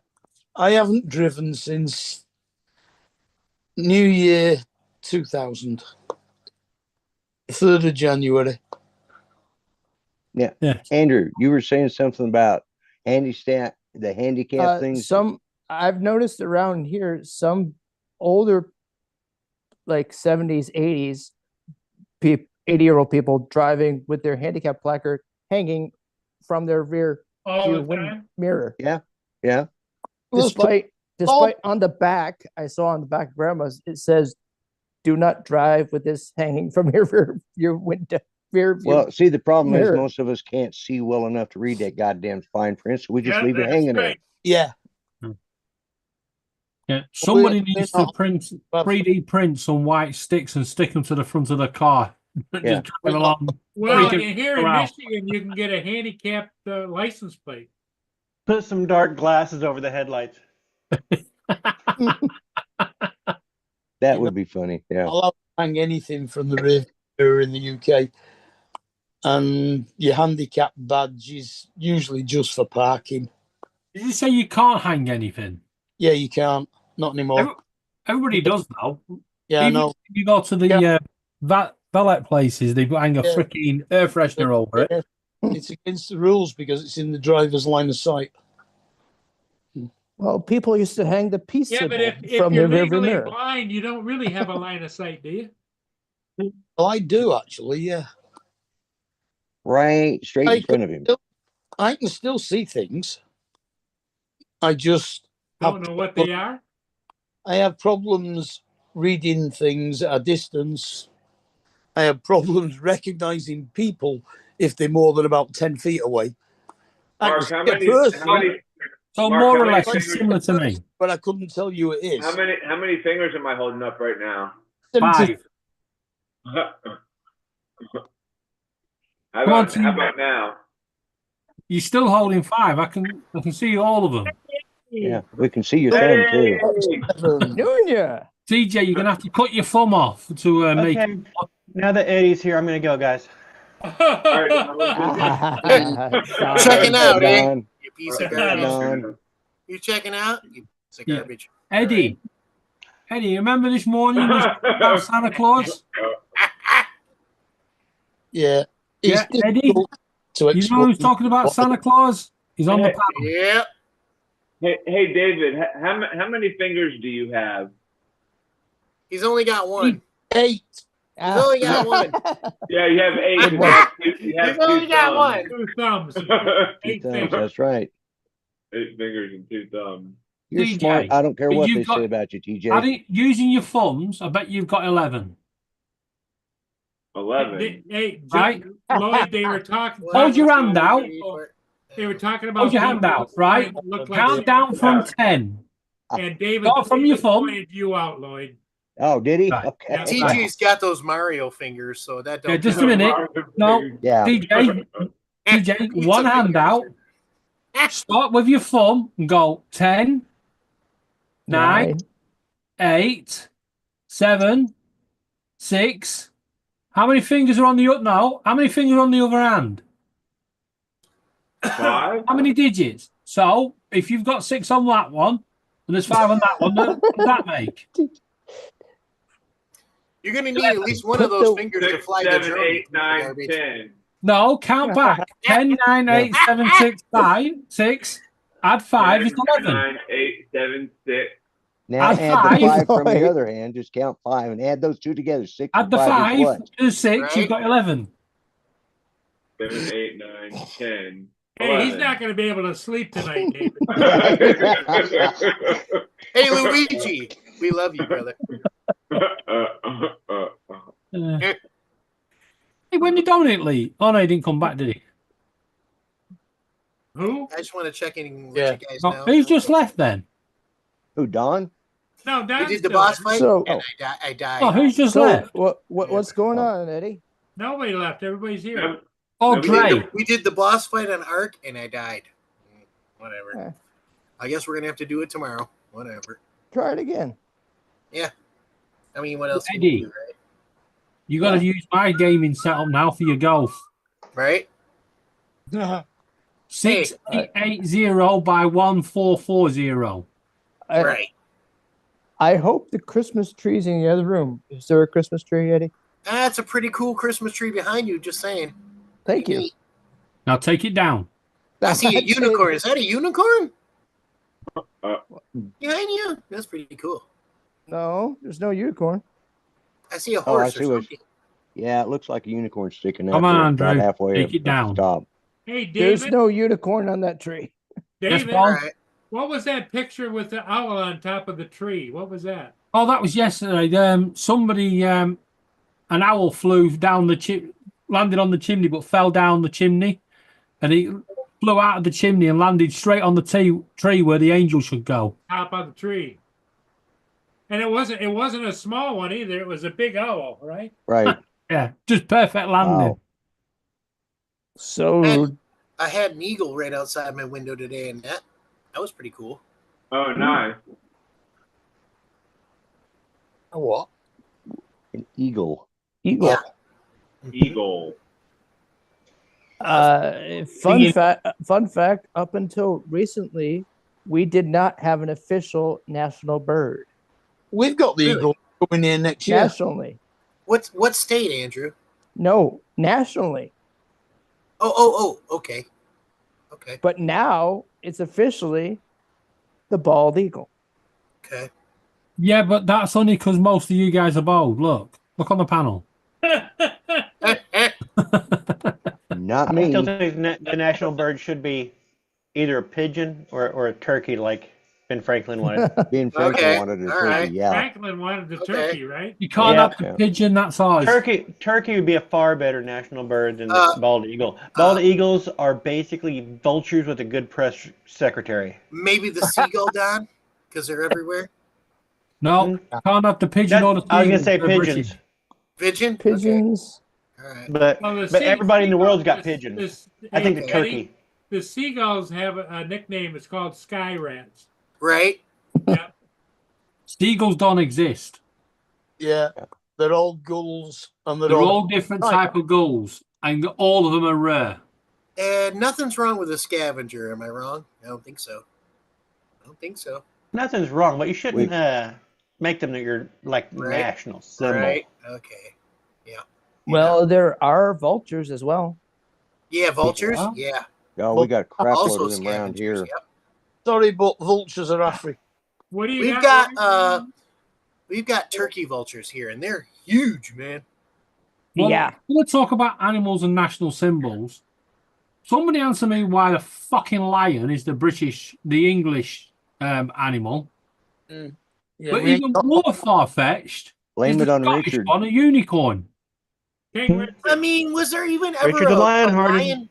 I haven't driven since New Year 2000. 3rd of January. Yeah. Yeah. Andrew, you were saying something about the handicap things. I've noticed around here some older, like 70s, 80s, 80-year-old people driving with their handicap placard hanging from their rear All view the time. mirror. Yeah. Despite on the back, I saw on the back of grandma's, it says, "Do not drive with this hanging from your window rear view." Well, see, the problem is mirror. most of us can't see well enough to read that goddamn fine print, so we just Yeah, leave it that's hanging there. right. Yeah. Yeah. Somebody We're needs to not- print 3D print some white sticks and stick them to the front of the car. Yeah. Just drive along. Well, freaking and here in around. Michigan, you can get a handicapped license plate. Put some dark glasses over the headlights. That would be funny. Yeah. I'll hang anything from the rear mirror in the UK. And your handicap badge is usually just for parking. Did you say you can't hang anything? Yeah, you can't. Not anymore. Everybody does now. Yeah, I Even know. if you go to the valet places, they hang a Yeah. freaking air freshener over it. It's against the rules because it's in the driver's line of sight. Well, people used to hang the peace Yeah, but symbol if from you're their rearview legally mirror. blind, you don't really have a line of sight, do you? Well, I do actually, yeah. Right straight in front of him. I can still see things. I just Don't know what they are. I have problems reading things at a distance. I have problems recognizing people if they're more than about 10 feet away. I Mark, can how see a many? person, How many? So Mark, more how or many less, it's fingers- similar to me. but I couldn't tell you it is. How many fingers am I holding up right now? 70 5. How Come on, about, how about now? You're still holding 5. I can see all of them. Yeah. We can see your thumb too. Junior. TJ, you're gonna have to cut your thumb off to make. Okay. Now that Eddie's here, I'm going to go, guys. All right, Checking out, eh? Don. You piece of garbage. Don. You checking out? You piece of Yeah. garbage. Eddie, remember this morning you was about Santa Claus? Yeah. Yeah, It's Eddie, difficult to you know who's explain. talking about Santa Claus? He's on the panel. Yeah. Hey, David, how many fingers do you have? He's only got one. 8. He's only got one. Yeah, you have 8. Good You one. have two, you have He's only two got thumbs. one. 2 thumbs. Two 8 thumbs, fingers. that's right. 8 fingers and 2 thumbs. You're DJ, smart. I don't care but what you've they got- say about you, I TJ. think using your thumbs, I bet you've got 11. 11. Hey, Right. Lloyd, they were talking. Hold your hand out. They were talking about. Hold your hand people out, right? that look like Count Santa down from Claus. 10. And David, Start from your thumb. pointed you out, Lloyd. Oh, did he? Right. Okay. Yeah. TG's got those Mario fingers, so that don't Yeah, just a count. minute. No, Yeah. TJ, one hand out. Start with your thumb and go 10, 9, 8, 7, 6. How many fingers are on the other now? How many fingers are on the other hand? 5? How many digits? So if you've got 6 on that one And there's 5 on that one. What does that make? You're gonna need at least one of those fingers to 6, fly the 7, drone. 8, 9, 10. No, count back. 10, 9, 8, 7, 6, 5, 6. Add 5 is 11. 9, 8, 7, 6. Now Add add five. the 5 from Right. the other hand. Just count 5 and add those two together. 6 Add and the 5 is 5 what? to 6, Right. you've got 11. 7, 8, 9, 10. Hey, he's not going to be able to sleep tonight, David. Hey, Luigi, we love you, brother. Hey, when did Dominic leave? Oh, no, he didn't come back, did he? Who? I just want to check in with Yeah. you guys Oh, now. who's just left then? Who, Don? No, We Don's did the still boss there. fight, So- and I died. Oh, who's just So left? what's going on, Eddie? Nobody left. Everybody's here. Oh, No, we Dre. did We did the boss fight on Ark, and I died. Whatever. Eh. I guess we're gonna have to do it tomorrow. Whatever. Try it again. I mean, what else can Eddie. you do, You got to use my gaming setup now for your golf. right? 6880 by 1440. I, Right. I hope the Christmas tree's in the other room. Is there a Christmas tree, Eddie? That's a pretty cool Christmas tree behind you. Just saying. Thank you. Now take it down. I see a That's it. unicorn. Is that a unicorn Uh, behind you? That's pretty cool. No, there's no unicorn. I see a Oh, I horse see or what. something. Yeah, it looks like a unicorn sticking out Come there on, about Drew. halfway Take up it the down. top. Hey, There's David. no unicorn on that tree. Yes, David, Paul? All right. what was that picture with the owl on top of the tree? What was that? Oh, that was yesterday. Somebody, an owl flew down the landed on the chimney, but fell down the chimney, and he flew out of the chimney and landed straight on the tree where the angel should go. Top of the tree. And it wasn't a small one either. It was a big owl, right? Right. Yeah, just perfect landing. Wow. So And I had an eagle right outside my window today, and that was pretty cool. Oh, nice. A what? An eagle. eagle. Yeah. Eagle. Fun fact, up until recently, we did not have an official national bird We've got the Really? eagle coming in next year. nationally. What state, Andrew? No, nationally. Oh, okay. Okay. But now it's officially the bald eagle. Okay. Yeah, but that's only because most of you guys are bald. Look on the panel. Not I me. still think the national bird should be either a pigeon or a turkey, like Ben Franklin wanted. Ben Franklin Okay, wanted a all turkey. right. Yeah. Franklin wanted the Okay. turkey, right? You can't Yeah. have the pigeon that size. Turkey would be a far better national bird than the Uh, bald eagle. Bald eagles are basically vultures with a good press secretary. Maybe the seagull, Don, because they're everywhere. No, can't have the pigeon or the I was gonna seagull. say They're pigeons, Pigeon. Pigeons. Okay. All right. but Well, but everybody in the world's got seagulls- pigeons. I think the Eddie, turkey. The seagulls have a nickname. It's called sky rats. Right. Yeah. Seagulls don't exist. Yeah. They're all gulls and They're all different type of gulls, and all of them are rare. And nothing's wrong with a scavenger. Am I wrong? I don't think so. Nothing's wrong, but you shouldn't make them your Right. national symbol. Right. Okay. Well, there are vultures as well. Yeah. Vultures. Yeah. Yeah. Oh, we got a crap Also load of them around scavengers. here. Yep. Sorry, but vultures are African. What do you We've got? got we've got turkey vultures here, and they're huge, man. Well, Yeah. we'll talk about animals and national symbols. Somebody answer me why the fucking lion is the English animal, Yeah, but we even ain't got- more far-fetched Blame is it the on Scottish Richard. one, a unicorn. King Richard. I mean, was there even ever Richard the a Lionhearted. lion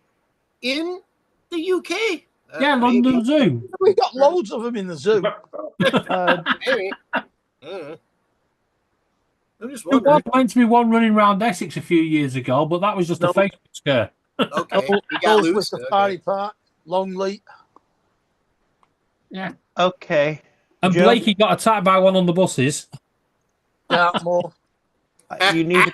in the UK? Yeah, maybe. London Zoo. We got loads of them in the zoo. Maybe. I'm just There was wondering. meant to be one running around Essex a few years ago, but that was just a No. Facebook scare. Okay, Those he got with loose. Safari Okay. Park, Longleat. Yeah. Okay. And Joe? Blakey got attacked by one on the buses. Dartmoor. You need to,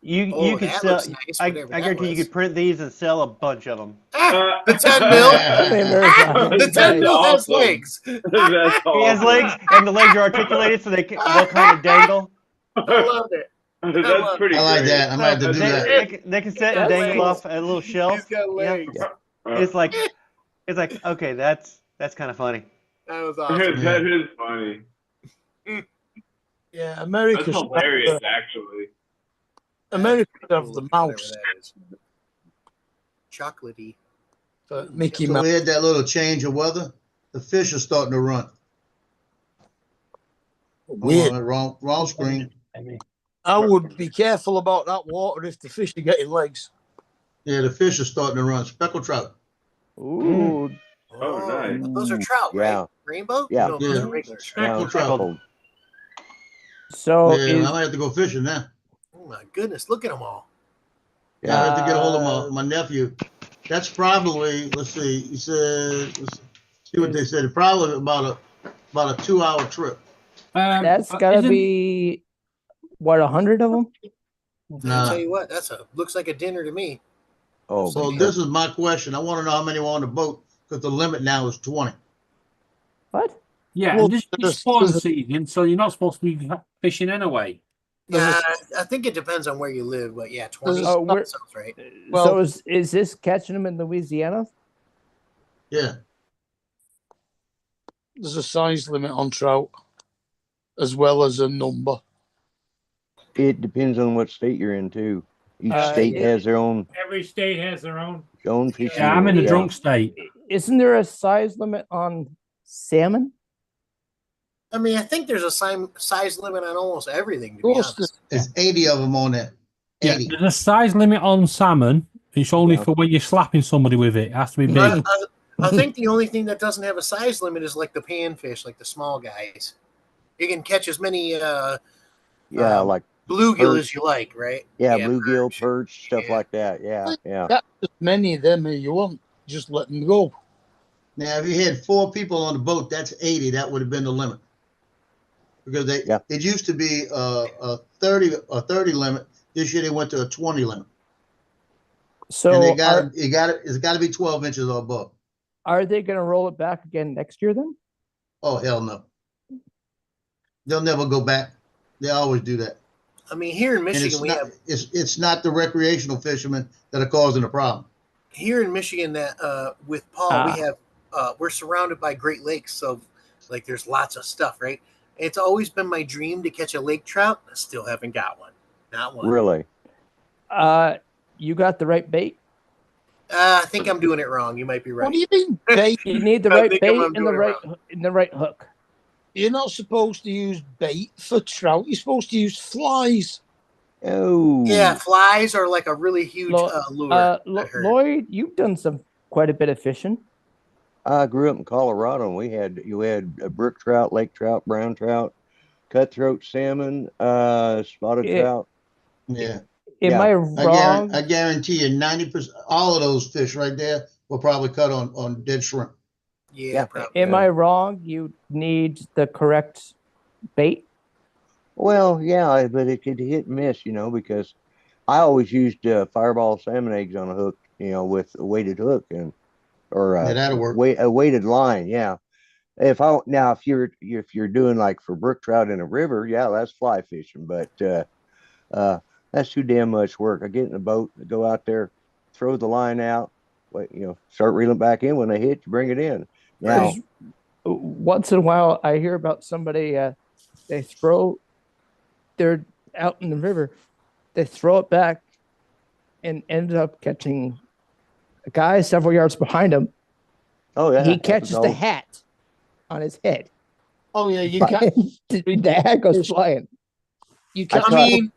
you Oh, could that sell. looks nice, I whatever that guarantee you was. could print these and sell a bunch of them. The 10 mil. The The 10 mil has awesome. legs. That's He has awesome. legs, and the legs are articulated so they'll kind of dangle. I love it. That's pretty I like great. that. I might have to do They, that. they can sit and That's dangle cool. off a little shelf. He's got Yeah. legs. It's like okay, that's kind of funny. That was awesome. That is funny. Yeah, That's America's hilarious, actually. America have Cool, the whatever mouse that is. Chocolatey. for Mickey So Mouse. we had that little change of weather. The fish are starting to run. Weird. Wrong screen. I would be careful about that water if the fish are getting legs. Yeah, the fish are starting to run. Speckled trout. Ooh, Oh, nice. Those are trout, Yeah. right? Rainbow? Yeah. No, those Yeah. are regular. Now, Speckled. so Yeah, is I might have to go fishing now. Oh my goodness, look at them all. I have to get a hold Uh, of my nephew. That's probably, let's see, he said, let's see what they said. Probably about a 2-hour trip. that's gotta isn't- be what 100 of them. I'll Nah. tell you what, looks like a dinner to me. Oh, So this is my question. I want to know how many were on the boat because the limit now is 20. What? Yeah, Well, and this is there's- spawn there's a- season, so you're not supposed to be fishing anyway. Yeah, I think it depends on where you live, but yeah, 20 There's a- sounds right. Well- so is this catching them in Louisiana? Yeah. There's a size limit on trout as well as a number. it depends on what state you're in too. Each Uh, state yeah. has their own Every state has their own. fishing. Yeah, I'm in the rules, drunk state. Isn't there a size limit on salmon? I mean, I think there's a size limit on almost everything, to Of be course, honest. There's 80 of them on there. Yeah, 80. there's a size limit on salmon. It's only Yeah. for when you're slapping somebody with it. It has to be big. I think the only thing that doesn't have a size limit is like the panfish, like the small guys. You can catch as many yeah, like bluegill perch. as you like, right? bluegill, perch, stuff Yeah. like that. Yeah, yeah. Got as many of them as you want. Just let them go. Now, if you had 4 people on the boat, that's 80. That would have been the limit. Because it used to be a 30 limit. This year they went to a 20 limit. So And it's got to be 12 inches or above. are they going to roll it back again next year then? Oh, hell no. They'll never go back. They always do that. I mean, here in And Michigan, it's we not, have it's not the recreational fishermen that are causing the problem. here in Michigan that with Paul, we have we're surrounded by Great Lakes, so like there's lots of stuff, right? It's always been my dream to catch a lake trout. I still haven't got one. Not one. Really? You got the right bait. I think I'm doing it wrong. You might be right. What do you mean bait? You need the I right think bait I'm and the doing it right wrong. and the right hook. You're not supposed to use bait for trout. You're supposed to use flies. Oh. Yeah, flies are like a really huge lure. I heard. Lloyd, you've done quite a bit of fishing. I grew up in Colorado, and you had brook trout, lake trout, brown trout, cutthroat salmon, spotted Yeah. trout. Yeah. Am I wrong? I guarantee you 90%, all of those fish right there will probably cut on dead shrimp. Yeah, probably. Am I wrong? You need the correct bait. Well, yeah, but it could hit and miss, because I always used fireball salmon eggs on a hook, with a weighted hook or Yeah, that'll work. a weighted line. Yeah. If you're doing like for brook trout in a river, yeah, that's fly fishing, but that's too damn much work. I get in the boat, go out there, throw the line out, start reeling back in. When they hit, you bring it in. Now, Once in a while, I hear about somebody. They're out in the river, they throw it back, and ended up catching a guy several yards behind him. Oh yeah, he catches the hat on his head. Oh yeah, you can't. The hat goes flying. You can't. I mean,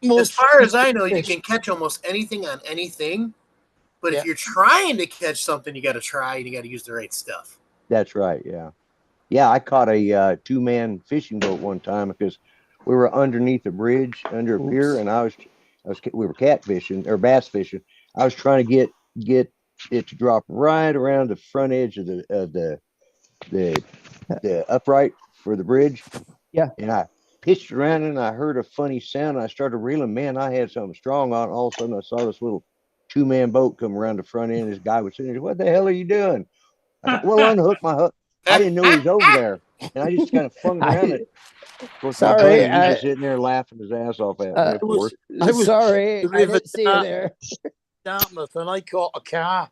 as most far as I know, you fish. can catch almost anything on anything. But if you're trying to catch something, you got to try and you got to use the right stuff. That's right. Yeah. Yeah. I caught a 2-man fishing boat one time because we were underneath a bridge under a pier, and we were catfishing or bass fishing. I was trying to get it to drop right around the front edge of the upright for the bridge. Yeah. And I pitched around and I heard a funny sound. I started reeling. Man, I had something strong on. All of a sudden I saw this little 2-man boat come around the front end. This guy was sitting there, what the hell are you doing? I said, well, unhook my hook. I didn't know he was over there. And I just kind of flung around it. Of course, my Sorry, buddy, he was sitting there laughing his ass off at me, of course. I was sorry, the I river didn't see you there. Dartmouth, and I caught a carp.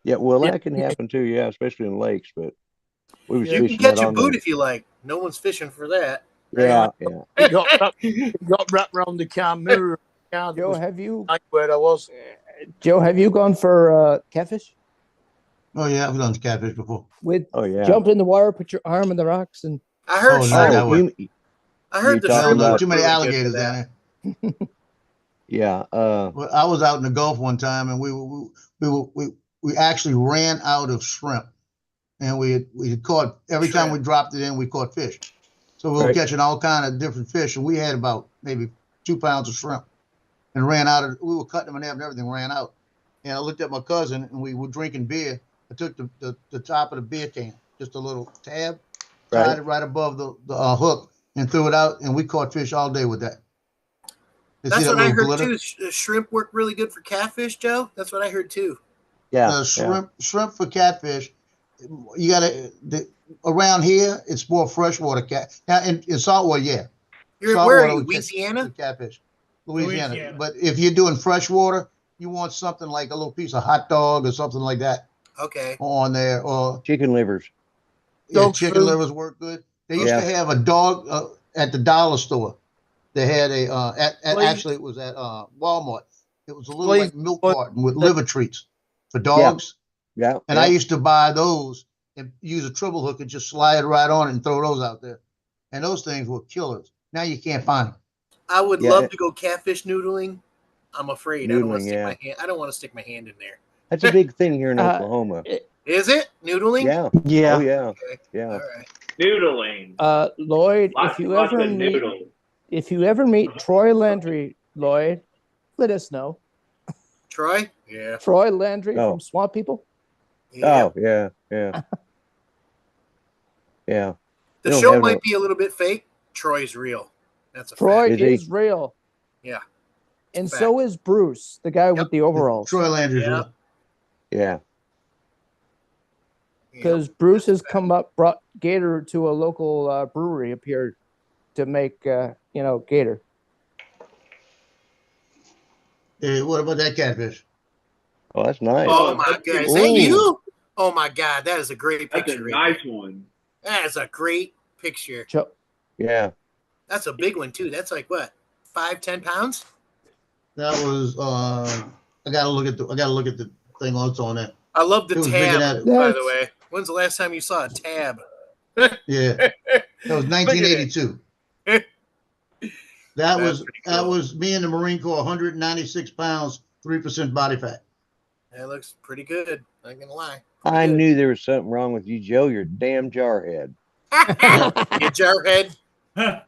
Yeah, well, that can happen too, yeah, especially in lakes, but we was You can fishing catch that a on boot the, if you like. No one's fishing for that. yeah. It got wrapped around the car mirror. Joe, have you where I was? Joe, have you gone for catfish? Oh yeah, I've done catfish before. With Oh yeah. jumped in the water, put your arm in the rocks, and I heard. Oh, shrimp- not that way. I heard the talking shrimp about- were Too many really good alligators for down that. there. Yeah. Well, I was out in the Gulf one time, and we actually ran out of shrimp, and we had caught every time we dropped it in, we caught fish. So we were Right. catching all kind of different fish, and we had about maybe 2 pounds of shrimp, and ran out of. We were cutting them in half, and everything ran out. And I looked at my cousin, and we were drinking beer. I took the top of the beer can, just a little tab, tied Right. it right above the hook, and threw it out, and we caught fish all day with that. You see That's that what I little heard glitter? too. Shrimp work really good for catfish, Joe. That's what I heard too. Yeah. Shrimp for catfish. You gotta around here. It's more freshwater cat. Now in saltwater, yeah. Where are Saltwater you? we catch Louisiana? catfish. Louisiana. Louisiana. But if you're doing freshwater, you want something like a little piece of hot dog or something like that Okay. on there, or Chicken livers. yeah, Dog chicken food. livers work good. They used Yeah. to have a dog at the dollar store. They had a Please. actually it was at Walmart. It was a little Please. like milk carton with liver treats for dogs. Yeah. And I used to buy those and use a triple hook and just slide right on it and throw those out there. And those things were killers. Now you can't find them. I would Yeah. love to go catfish noodling. I'm afraid I don't want to Noodling, stick yeah. my hand. I don't want to stick my hand in there. That's a big thing here in Uh, Oklahoma. Is it noodling? Yeah. Yeah. Oh yeah. Okay. Yeah. All right. Noodling. Lloyd, Lots, if you lots ever of meet noodles. Troy Landry, Lloyd, let us know. Troy? Yeah. Troy Landry Oh. from Swamp People. Yeah. Oh yeah. Yeah. Yeah. The they don't show have might no- be a little bit fake. Troy's real. That's a Troy fact. Is he? is real, Yeah. and Fact. so is Bruce, the guy with the overalls. Troy Landry's Yeah. real. Yeah. Because Bruce has come up, brought Gator to a local brewery up here to make, Gator. What about that catfish? Oh, that's nice. Oh my God! Is that Ooh. you? Oh my God! That is a great That's picture. a right nice one. there. That is a great picture. Yeah. That's a big one too. That's like what, 5-10 pounds? That was I gotta look at the thing also on that. I love the It was bigger tab. than- By the way, when's the last time you saw a tab? Yeah. That was 1982. That That's pretty cool. was me in the Marine Corps, 196 pounds, 3% body fat. That looks pretty good. Not gonna lie. I good. knew there was something wrong with you, Joe. You're a damn jarhead. You jarhead. Yeah,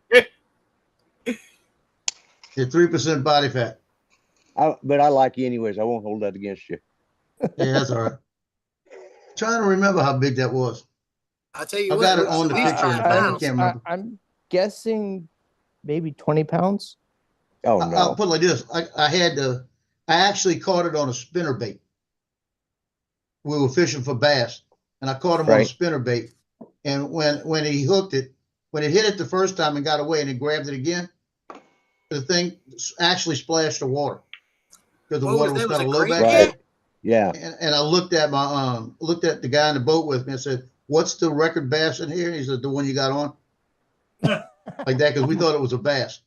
3% body fat. But I like you anyways. I won't hold that against you. Yeah, that's all right. Trying to remember how big that was. I'll tell you I've what. got it looks on at the least picture in 5 fact. I pounds. can't remember. I'm guessing maybe 20 pounds. Oh I'll no. put it like this. I actually caught it on a spinner bait. We were fishing for bass, and I caught him on a Right. spinner bait. And when he hooked it, when it hit it the first time and got away, and he grabbed it again, the thing actually splashed the water because the What water was was that? Was kind it of low great back bait? there. Right. Yeah. And I looked at the guy in the boat with me and said, "What's the record bass in here?" And he said, "The one you got on." Like that, because we thought it was a bass.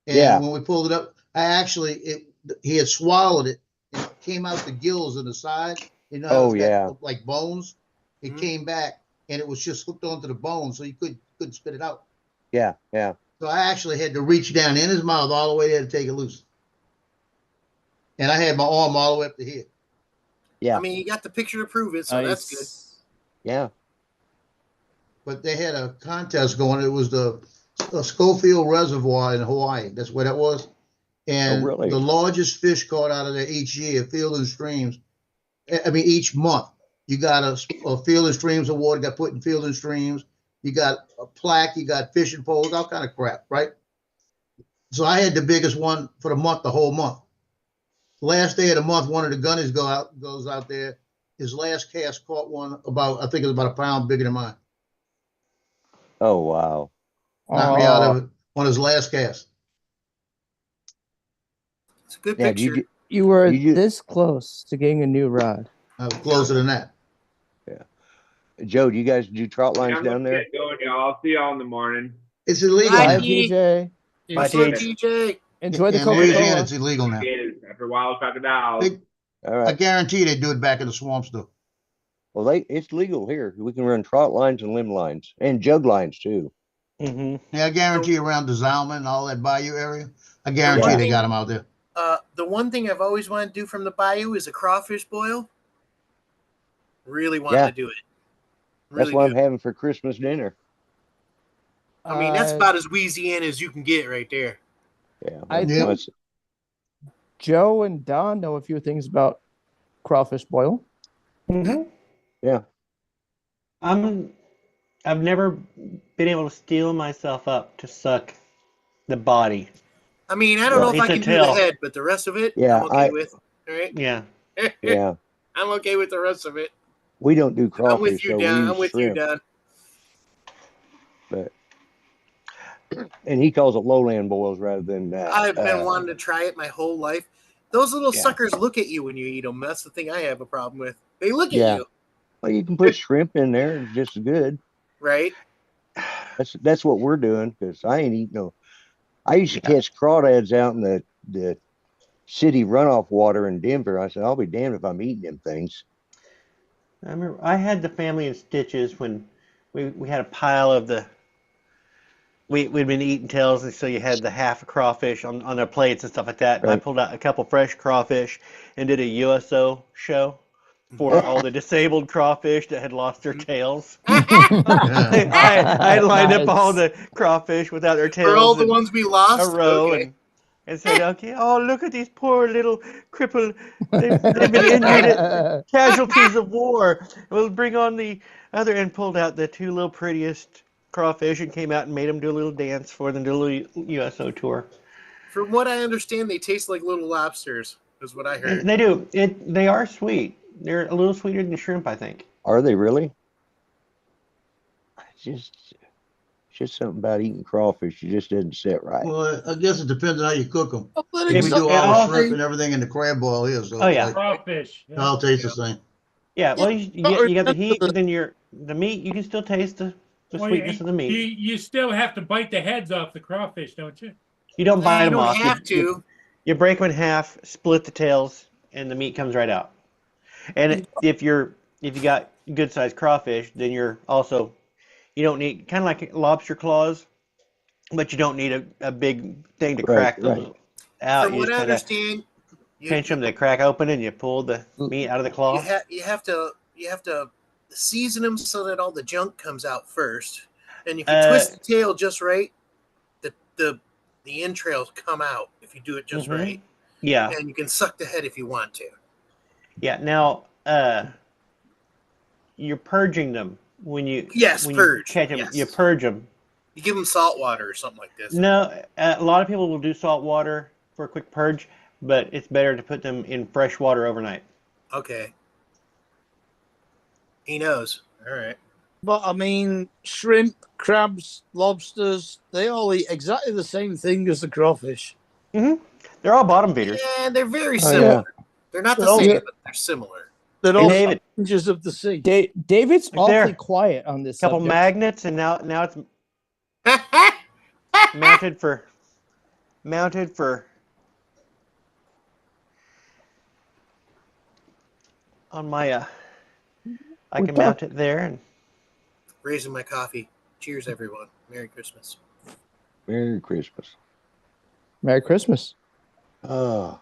And Yeah. when we pulled it up, he had swallowed it. And it came out the gills on the side. You know, Oh, it's got, yeah. like bones. It Mhm. came back and it was just hooked onto the bone, so you couldn't spit it out. Yeah. Yeah. So I actually had to reach down in his mouth all the way there to take it loose. And I had my arm all the way up to here. Yeah. I mean, you got the picture to prove it, so that's good. Yeah. But they had a contest going. It was the Schofield Reservoir in Hawaii. That's where that was. And really? the largest fish caught out of there each year, Field and Streams. I mean, each month, you got a Field and Streams award, got put in Field and Streams. You got a plaque, you got fishing poles, all kind of crap, right? So I had the biggest one for the month, the whole month. last day of the month, one of the gunnies goes out there. His last cast caught one about, I think it was about a pound bigger than mine. Oh, wow. Knocked me out of it on his last cast. It's a good Now, picture. You were you- this close to getting a new rod. I was closer than that. Joe, do you guys do trout Yeah, lines I'm down gonna there? get going, y'all. I'll see y'all in the morning. It's illegal. Bye, Bye, now. Pete. TJ. Bye, TJ. Enjoy the In Louisiana, Coca-Cola. it's illegal now. After wild crocodiles. All I right. guarantee they do it back in the swamps though. Well, it's legal here. We can run trout lines and limb lines and jug lines too. Mm-hmm. Yeah, I guarantee around the Zalman and all that bayou area, I guarantee they got them out there. The one thing I've always wanted to do from the bayou is a crawfish boil. Really wanted to do it. That's Really what do. I'm having for Christmas dinner. I mean, that's about as Louisiana as you can get right there. Yeah. I Yeah. think Joe and Don know a few things about crawfish boil. Mm-hmm. Yeah. I've never been able to steel myself up to suck the body. I mean, I don't know if It's I a can do tail. the head, but the rest of it, Yeah, I'm okay with. All right. Yeah. Yeah. I'm okay with the rest of it. We don't do crawfish. I'm with you, so we Don. use I'm with shrimp, you, Don. But and he calls it lowland boils rather than I've been wanting to try it my whole life. Those little Yeah. suckers look at you when you eat them. That's the thing I have a problem with. They look Yeah. at you, Well, you can put shrimp in there; it's just as good. right? That's what we're doing because I ain't eating no. I used to catch crawdads out in the city runoff water in Denver. I said, I'll be damned if I'm eating them things. I remember I had the family in stitches when we had a pile of the we'd been eating tails, and so you had the half a crawfish on their plates and stuff like that. And I Right. pulled out a couple fresh crawfish and did a USO show for all the disabled crawfish that had lost their tails. I lined up all the crawfish without their tails For all the in ones we a lost. row Okay. and said, okay, oh, look at these poor little crippled, they've been injured, casualties of war. We'll bring on the other, and pulled out the two little prettiest crawfish and came out and made them do a little dance for them, do a little USO tour. From what I understand, they taste like little lobsters, is what I heard. They do. They are sweet. They're a little sweeter than shrimp, I think. Are they really? Just something about eating crawfish. It just doesn't sit right. Well, I guess it depends on how you cook them. Let We it do suck. all the shrimp and everything in the crab boil here, so Oh, yeah. like, Crawfish. it all tastes the same. Yeah, well, you got the heat, but then the meat, you can still taste the Well, sweetness of the meat. You still have to bite the heads off the crawfish, don't you? You don't bite You them don't off. have to. You break them in half, split the tails, and the meat comes right out. And if you got good sized crawfish, then you don't need, kind of like lobster claws, but you don't need a big thing to Right, crack those right. out. From You what just I kind of understand, pinch them, they crack open, and you pull the meat out of the claw. you have to season them so that all the junk comes out first. And if you twist the tail just right, the entrails come out if you do it just Mhm. right. Yeah. And you can suck the head if you want to. Yeah. Now, you're purging them when you Yes, when purge, you catch them. yes. You purge them. You give them salt water or something like this. No, a lot of people will do salt water for a quick purge, but it's better to put them in fresh water overnight. Okay. He knows. All right. But I mean, shrimp, crabs, lobsters, they all eat exactly the same thing as the crawfish. Mm-hmm. They're all bottom feeders. Yeah, they're very Oh, similar. yeah. They're not the They're all- same, but they're similar. They're Hey, all David. sponges of the sea. David's Right awfully there. quiet on this Couple subject. magnets, and now it's mounted for on my I We're can mount it there, and Raising my coffee. Cheers, everyone. Merry Christmas. Merry Christmas. Merry Christmas. Coffee.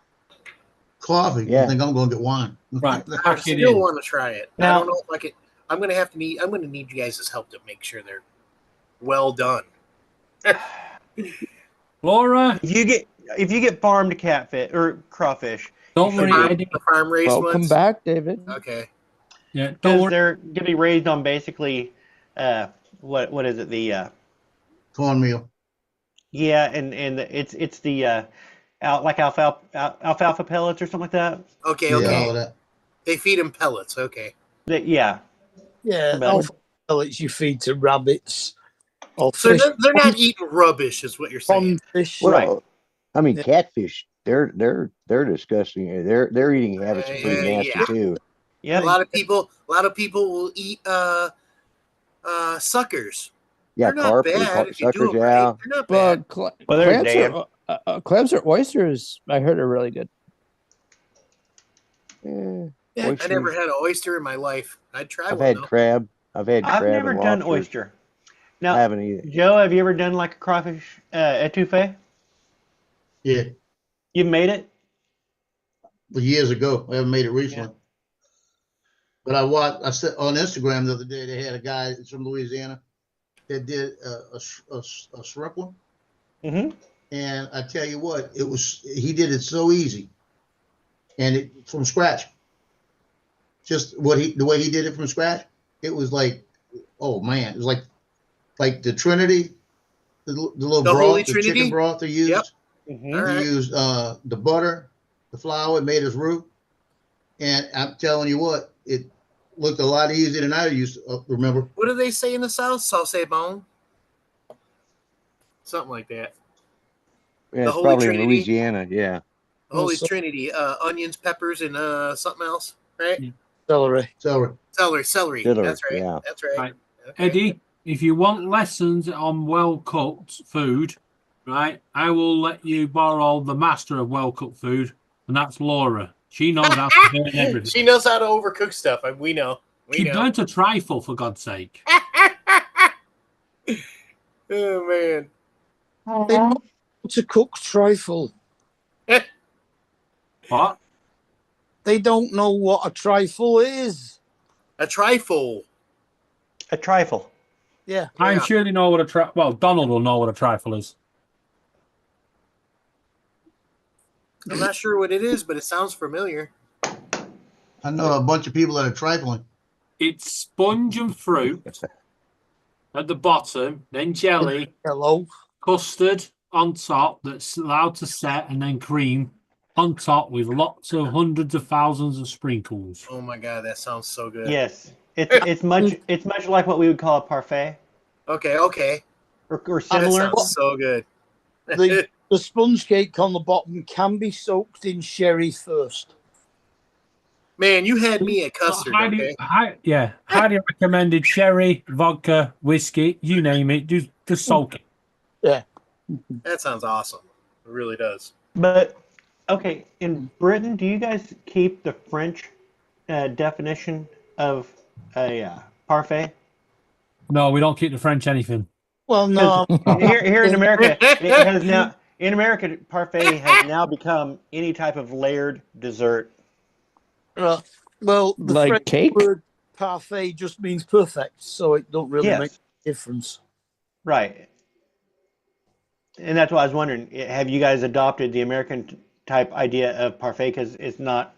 Yeah. I think I'm gonna get wine. Right. I Pack it still in. want to try it. I Now- don't know if I could. I'm gonna need you guys' help to make sure they're well done. Laura, if you get farmed catfish or crawfish, don't worry, Eddie. The farm raised Welcome ones. back, David. Okay. Yeah, don't because worry. they're gonna be raised on basically what is it, the Cornmeal. yeah, and it's the like alfalfa pellets or something like that. Okay, Yeah, okay. all of that. They feed them pellets. Okay. Yeah. Yeah, But- alpha pellets you feed to rabbits or So fish. they're not eating rubbish, is what you're saying. Pond fish. Well, Right. I mean, Yeah. catfish, they're disgusting. Their eating habits are pretty nasty yeah. too. Yeah. A lot of people will eat suckers. Yeah, They're not carp, bad if you do suckers, them yeah. right. They're not Well, bad. Well, there's Dan. clams or oysters, I heard, are really good. Eh, Yeah, I oysters. never had an oyster in my life. I'd try I've one had though. crab. I've had I've crab never and done lobster. oyster. I Now, haven't either. Joe, have you ever done like a crawfish etouffee? Yeah, You've made it? but years ago. I haven't made it recently. But I said on Instagram the other day, they had a guy from Louisiana that did a shrimp one. Mm-hmm. And I tell you what, he did it so easy. And it from scratch. Just the way he did it from scratch, it was like, oh man, it was like the Trinity, the little The broth, Holy the Trinity? chicken broth they used. Yep. Mm-hmm. All He right. used the butter, the flour, it made his roux. And I'm telling you what, it looked a lot easier than I used to remember. What do they say in the South? Sauce bon? Something like that. Yeah, The it's Holy probably in Trinity? Louisiana. Yeah. Holy so- Trinity. Onions, peppers, and something else, right? Celery. So Celery. Celery, That's right. yeah. That's right. Right. Okay. Eddie, if you want lessons on well cooked food, right, I will let you borrow the master of well cooked food, and that's Laura. She knows how to burn everything. She knows how to overcook stuff. We know. She know. burnt a trifle, for God's sake. Oh man. They know how to cook trifle. What? They don't know what a trifle is. A trifle. A trifle. Yeah. I Yeah. surely know what a trifle. Well, Donald will know what a trifle is. I'm not sure what it is, but it sounds familiar. I know a bunch of people that are trifling. It's sponge and fruit at the bottom, then jelly, Hello. custard on top that's allowed to set, and then cream on top with lots of hundreds of thousands of sprinkles. Oh my god, that sounds so good. Yes. It's much like what we would call a parfait Okay. or That similar. sounds so good. The sponge cake on the bottom can be soaked in sherry first. Man, you had me at custard. Okay. Highly recommended sherry, vodka, whiskey, you name it. Just soak it. Yeah. That sounds awesome. It really does. But okay, in Britain, do you guys keep the French definition of a parfait? No, we don't keep the French anything. Well, no. Here in America, it has now. In America, parfait has now become any type of layered dessert. Well, the Like French cake? word parfait just means perfect, so it don't really Yes. make a difference. Right. And that's why I was wondering, have you guys adopted the American type idea of parfait? Because it's not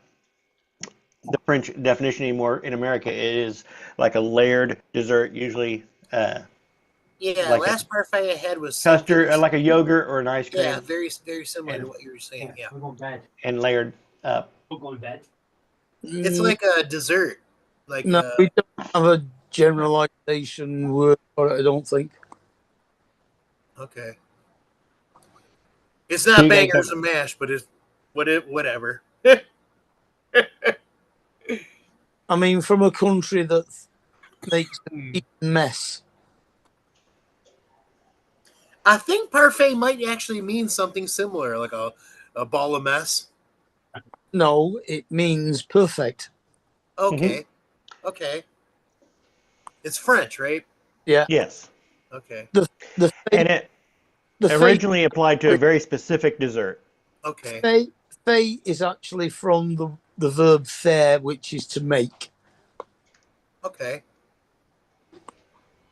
the French definition anymore in America. It is like a layered dessert, usually Yeah, Like last parfait I had was custard, like a yogurt or an ice cream, yeah, very similar to what you were saying. Yeah, We're going to bed. and layered up. We're going to bed. it's like a dessert. Like No, we don't have a generalization word for it, I don't think. okay, it's not So you guys bangers have- and mash, but it's whatever. I mean, from a country that makes a big mess. I think parfait might actually mean something similar, like a ball of mess. No, it means perfect. Okay, okay. It's French, right? Yes, Okay, The and it the originally applied to a very specific dessert. okay. Fay is actually from the verb faire, which is to make, Okay.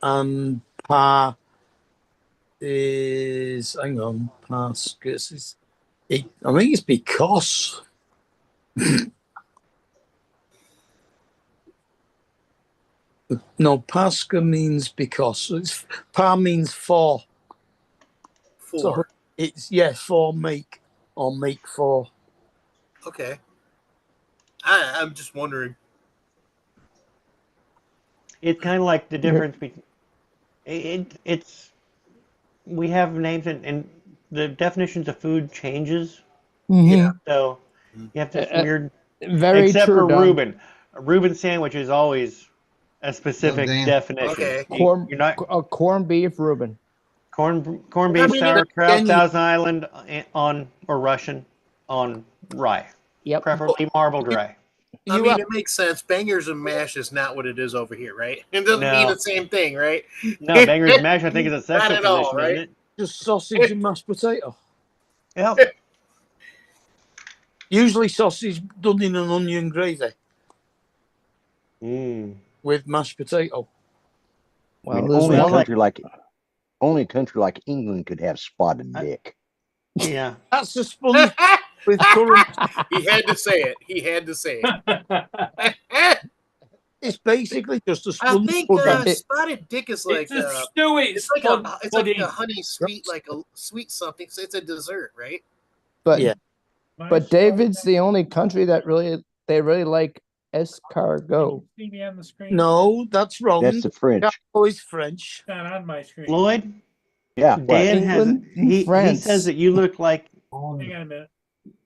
and par is hang on, pascus is it. I think it's because. No, pasca means because. So it's, par means for. For. So it's for make. or make for. Okay. I'm just wondering. It's kind of like the difference between it's we have names and the definitions of food changes. Mhm. So you have this weird, Very except true, for Don. Reuben. A Reuben sandwich is always a specific Dan. definition. Okay. Corn, You're not corned beef Reuben. corn I beef, mean, sauerkraut, again, Thousand Island on or Russian on rye, Yep. preferably marbled rye. I You mean, have- it makes sense. Bangers and mash is not what it is over here, right? It doesn't mean No. the same thing, right? No, bangers mash I think is a sexual Not at all, position, right? isn't it? just sausage and mashed potato. Yep. Usually sausage done in an onion gravy Mm. with mashed potato. I Well, mean, there's only a one. country like England could have spotted dick. Yeah. That's a sponge with currant. He had to say it. He had to say it. It's basically just a I sponge think pudding. spotted dick is like It's a stew. it's like a honey sweet, like a sweet something. So it's a dessert, right? But Yeah. but David's the only country that they really like escargot. See me on the screen? No, that's wrong. That's the French. Escargot is French. It's not on my screen. Lloyd, Yeah. what? Dan has England and he France. says that you look like Hang on a minute.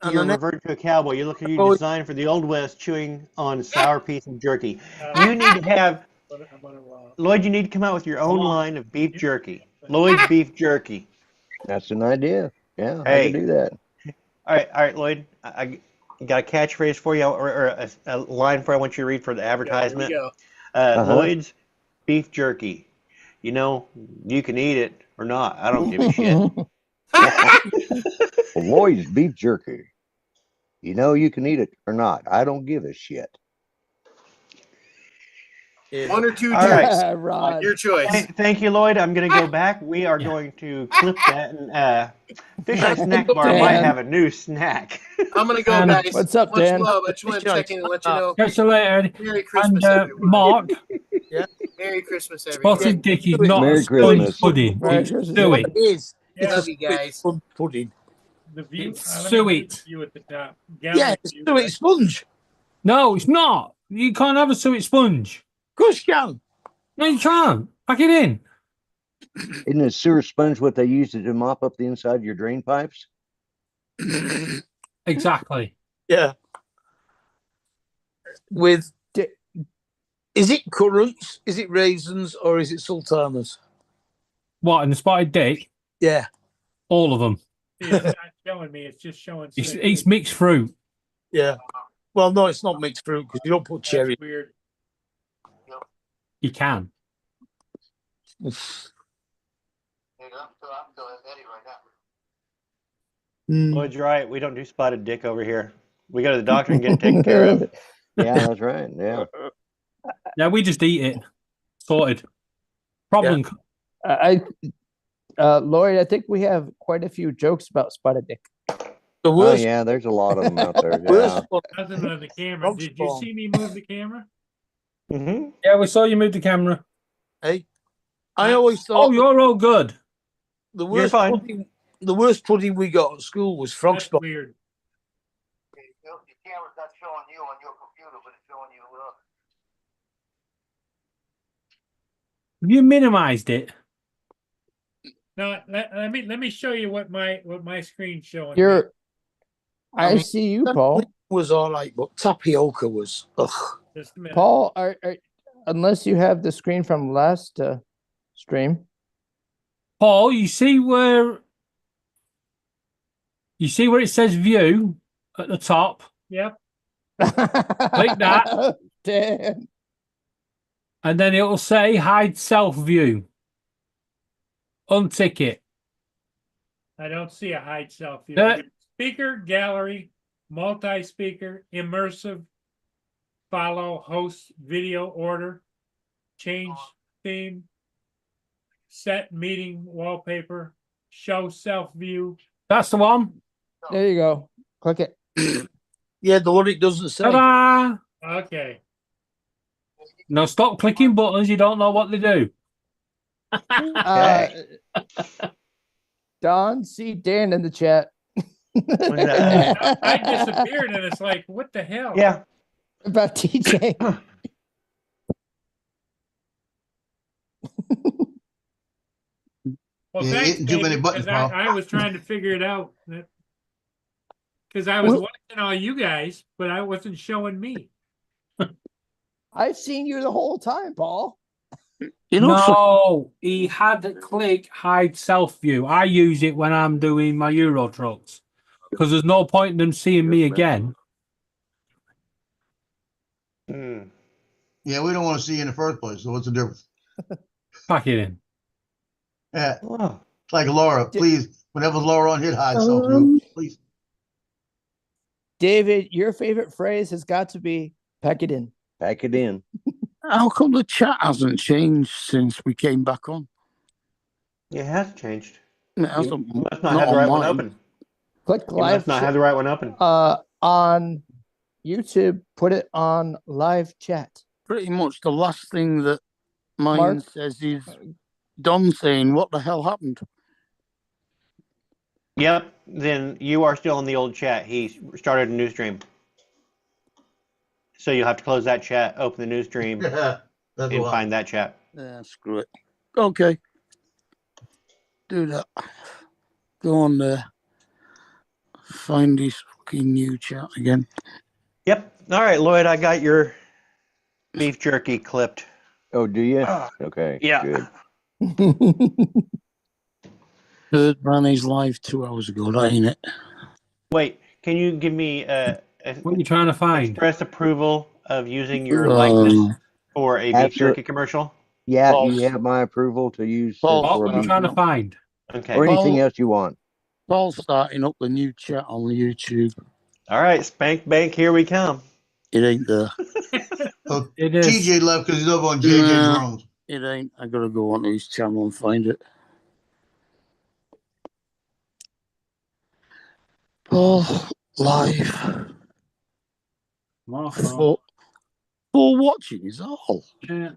And you're then reverting to a cowboy. You look like you Oh. designed for the old west, chewing on sour piece of jerky. You need to have I'm gonna, Lloyd. You need to come out with your own line of beef jerky. Lloyd's beef jerky. That's an idea. Yeah, I Hey. can do that. All right, Lloyd. I got a catchphrase for you, or a line for I want you to read for the advertisement. Here we go. Lloyd's beef jerky. You know, you can eat it or not. I don't give a shit. Lloyd's beef jerky. You know you can eat it or not. I don't give a shit. One or two All right. drinks. Rod. Your choice. Thank you, Lloyd. I'm going to go back. We are going to clip that. And Fish Eye Snack Bar might Dan. have a new snack. I'm gonna go, Dan, guys. what's up, Much Dan? love. I just want to check in and let you know. Catch you later. Merry Christmas, And everyone. Mark, Merry Christmas, everyone. spotted dick is not Merry a sponge Christmas. pudding. Merry It's Christmas. stewy. it is. Yeah. Love you guys. Sponge pudding. The view. It's let me sweet. read the view at the top. Gallery Yeah, it's view. suet sponge. No, it's not. You can't have a suet sponge. Of course you can. No, you can't. Pack it in. Isn't a sewer sponge what they use to mop up the inside of your drain pipes? Exactly. Yeah. With is it currants? Is it raisins or is it sultanas? What, in the spotted dick? Yeah. All of them. See, it's not showing me. It's just showing. It's mixed fruit. Yeah. Well, no, it's not mixed fruit because you don't put cherry. That's weird. You can. Lloyd's right. We don't do spotted dick over here. We go to the doctor and get it taken care of. Yeah, that's right. Yeah. Yeah, we just eat it. Sorted. Problem. Lloyd, I think we have quite a few jokes about spotted dick. The Oh worst, yeah, there's a lot of them out there. Yeah. worst one. Nothing on the camera. Frog Did you spawn. see me move the camera? Mm-hmm. Yeah, we saw you move the camera. Hey, I always thought Oh, you're all good. the You're worst fine. pudding, the worst pudding we got at school was frog That's spawn. weird. Your camera's not showing you on your computer, but it's showing you. Have you minimized it? No, let me show you what my screen's showing. I see you, Paul. Was all right, but tapioca was ugh. Just a minute. Paul, unless you have the screen from last stream. Paul, you see where it says view at the top? Yep. Click that. Dan. And then it'll say hide self view. Untick it. I don't see a hide self view. Yeah. Speaker, gallery, multi-speaker, immersive, follow, host, video order, change theme, set meeting wallpaper, show self view. That's the one. There you go. Click it. Yeah, the one it doesn't say. Ta-da! Okay. Now stop clicking buttons. You don't know what they do. Don, see Dan in the chat. I disappeared, and it's like, what the hell? Yeah. About TJ. Well, Yeah, thanks, hitting too many David, buttons, 'cause Paul. I was trying to figure it out. Because I was watching all you guys, but I wasn't showing me. I've seen you the whole time, Paul. No, he had to click hide self view. I use it when I'm doing my Euro trucks because there's no point in them seeing me again. Yeah, we don't want to see you in the first place. So what's the difference? Pack it in. Yeah. It's like Laura, please. Whenever Laura on hit high self please. David, your favorite phrase has got to be pack it in. Pack it in. How come the chat hasn't changed since we came back on? It has changed. It hasn't. You must not have the right one open. Click You live. must not have the right one open. On YouTube, put it on live chat. Pretty much the last thing that mine Mark? says is Don saying, "What the hell happened?" Yep. Then you are still in the old chat. He started a new stream. So you'll have to close that chat, open the new stream, and find that chat. Yeah, screw it. Okay. Do that. Go on there. Find this fucking new chat again. Yep. All right, Lloyd, I got your beef jerky clipped. Oh, do you? Okay. Yeah. Good. Heard Branny's live 2 hours ago, that ain't it? Wait, can you give me what are you trying to find? Express approval of using your likeness for a beef jerky commercial? Yeah, you have my approval to use What for are you trying to find? Okay. or anything else you want. Paul's starting up the new chat on YouTube. All right, spank bank, here we come. It ain't there. So It is. TJ left because he's over on JJ Nah. Drones. It ain't. I gotta go onto his channel and find it. Paul live. For watching is all. Yeah.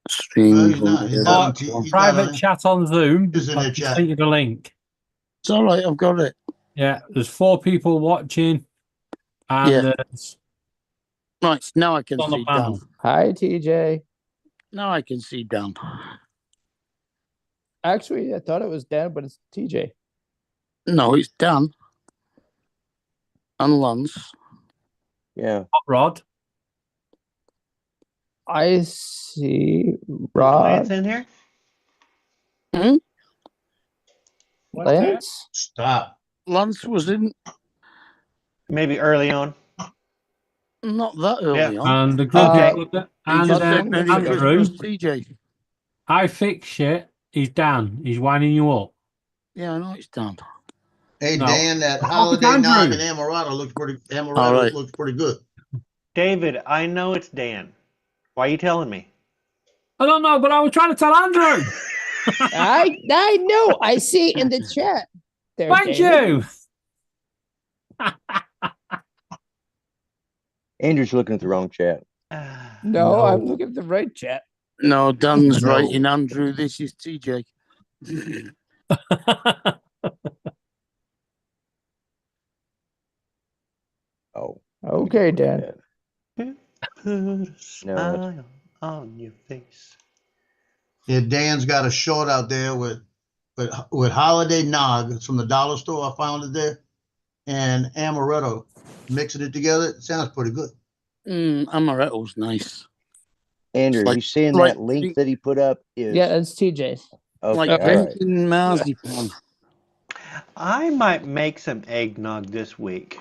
Stream. He's not on he's Private not on- chat on Zoom. He's in I the just chat. sent you the link. It's all right. I've got it. Yeah, there's 4 people watching, and Yeah. there's Right now I can on the see panel. Dan. Hi, TJ. Now I can see Dan. Actually, I thought it was Dan, but it's TJ. No, it's Dan and Lance. Yeah. Hot Rod. I see Rod. Lance in here? What's that? Lance? Stop. Lance was in. Maybe early on. Not that early on. And the good Okay. He and just said Merry Andrew. Christmas, TJ. I fix shit. He's Dan. He's winding you up. Yeah, I know it's Dan. Hey No. Dan, that Fuck holiday Andrew. nog in Amarado looks pretty. Amarado All right. looks pretty good. David, I know it's Dan. Why are you telling me? I don't know, but I was trying to tell Andrew. I know. I see in the chat. There, Thank David. you. Andrew's looking at the wrong chat. No, I'm looking at the right chat. No, Dan's No. writing Andrew. This is TJ. Oh. Okay, Dan. Put a smile on your face. Yeah, Dan's got a short out there with holiday nog. It's from the dollar store. I found it there, and amaretto. Mixing it together, it sounds pretty good. Amaretto's nice. Andrew, Like- you seeing like- that link that he put up? Is Yeah, it's TJ's. okay. Like all right. drinking marzipan. I might make some eggnog this week.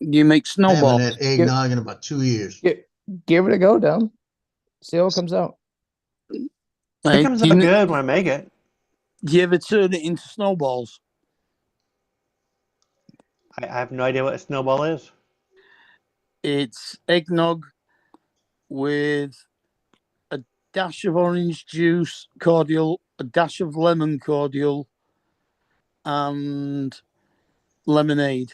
You make I snowball. haven't had eggnog in about 2 years. Give it a go, Dan. See how it comes out. It Hey, comes do out you, good when I make it. do you ever turn it into snowballs? I have no idea what a snowball is. It's eggnog with a dash of orange juice cordial, a dash of lemon cordial, and lemonade.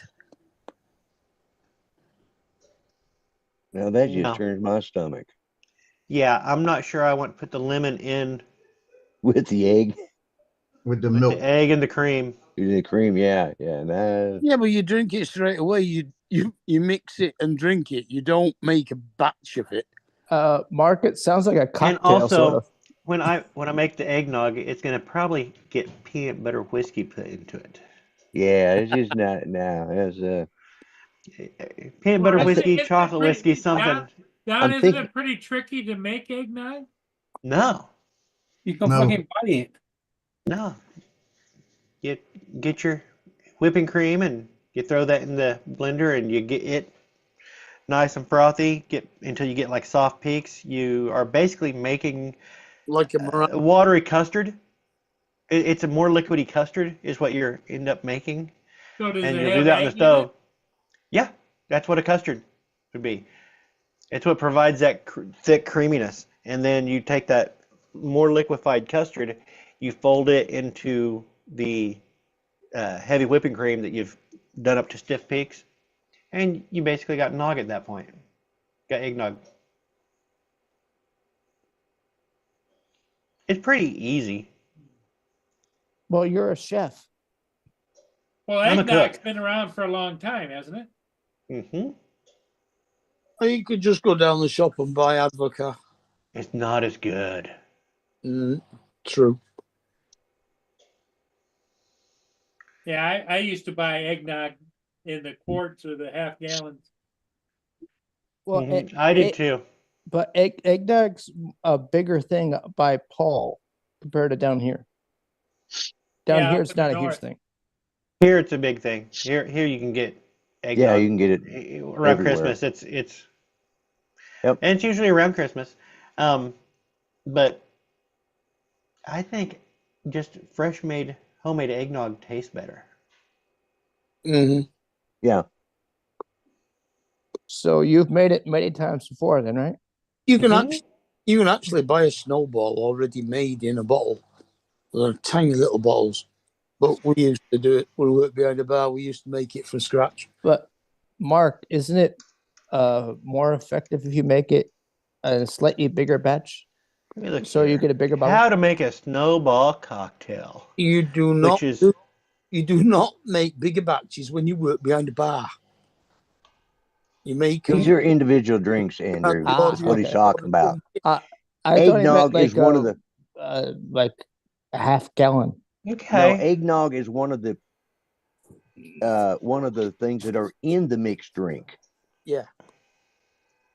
Now that just No. turns my stomach. Yeah, I'm not sure I want to put the lemon in With the egg, with the with milk. the egg and the cream. the cream, yeah, yeah. Nah. Yeah, but you drink it straight away. You mix it and drink it. You don't make a batch of it. Mark, it sounds like a And cocktail, sort also, of. when I make the eggnog, it's gonna probably get peanut butter whiskey put into it. Yeah, it's just not now. It's Peanut butter Well, whiskey, isn't it chocolate pretty, whiskey, something. Don, I'm isn't thinking. it pretty tricky to make eggnog? No, You can No. fucking buy it. no. You get your whipping cream and you throw that in the blender and you get it nice and frothy. Get until you get like soft peaks. You are basically making Like a meringue. watery custard. It's a more liquidy custard is what you end up making, So does and it you'll have do that on the egg in stove. it? Yeah, that's what a custard would be. It's what provides that thick creaminess. And then you take that more liquefied custard, you fold it into the heavy whipping cream that you've done up to stiff peaks, and you basically got nog at that point. Got eggnog. It's pretty easy. Well, you're a chef. Well, I'm a eggnog's cook. been around for a long time, hasn't it? Mm-hmm. Or you could just go down the shop and buy Advocaat. It's not as good. True. Yeah, I used to buy eggnog in the quarts or the half gallons. Well, I did too. But eggnog's a bigger thing by Paul compared to down here. Down Yeah, here, up it's in the not a huge north. thing. Here it's a big thing. Here you can get eggnog. Yeah, you can get it around everywhere. Christmas. It's Yep. and it's usually around Christmas. But I think just fresh made homemade eggnog tastes better. Mm-hmm. Yeah. So you've made it many times before, then, right? You can actually buy a snowball already made in a bottle. They're tiny little bottles. But we used to do it when we worked behind the bar. We used to make it from scratch. But Mark, isn't it more effective if you make it a slightly bigger batch? Let me look So you here. get a bigger bottle? How to make a snowball cocktail. You do not Which is you do not make bigger batches when you work behind a bar. You make them. These are individual drinks, Andrew. That's what he's okay. talking about. I thought he meant Eggnog like is one of the like a half gallon. no, okay. eggnog is one of the things that are in the mixed drink. Yeah.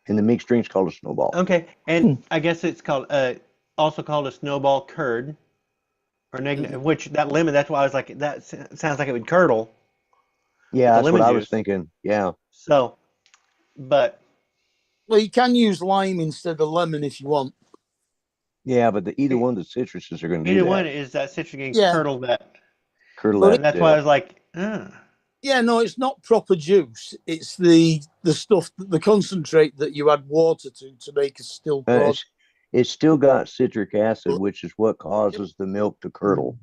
And the mixed drink's called a snowball. Okay, and I guess it's called also called a snowball curd, or an egg, which that lemon. That's why I was like, that sounds like it would curdle. Yeah, the that's what lemon I was juice. thinking. Yeah. So, but Well, you can use lime instead of lemon if you want. Yeah, but either one of the citruses are going to do either that. one is that citrus getting Yeah. curdled that. Curdle But that. That's why I was like, Yeah, no, it's not proper juice. It's the stuff, the concentrate that you add water to make a still product. It's still got citric acid, which is what causes the milk to curdle.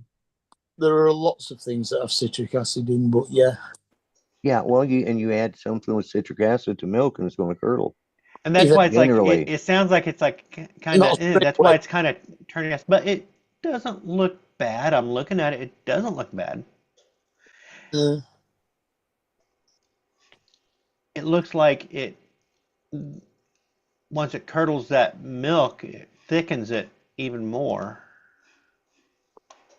There are lots of things that have citric acid in, but yeah. Yeah, well, you add something with citric acid to milk, and it's going to curdle. and that's Even why it's like generally. it sounds like it's like kind Not of. straight That's away. why it's kind of turning us, but it doesn't look bad. I'm looking at it. It doesn't look bad. It looks like it. Once it curdles that milk, it thickens it even more.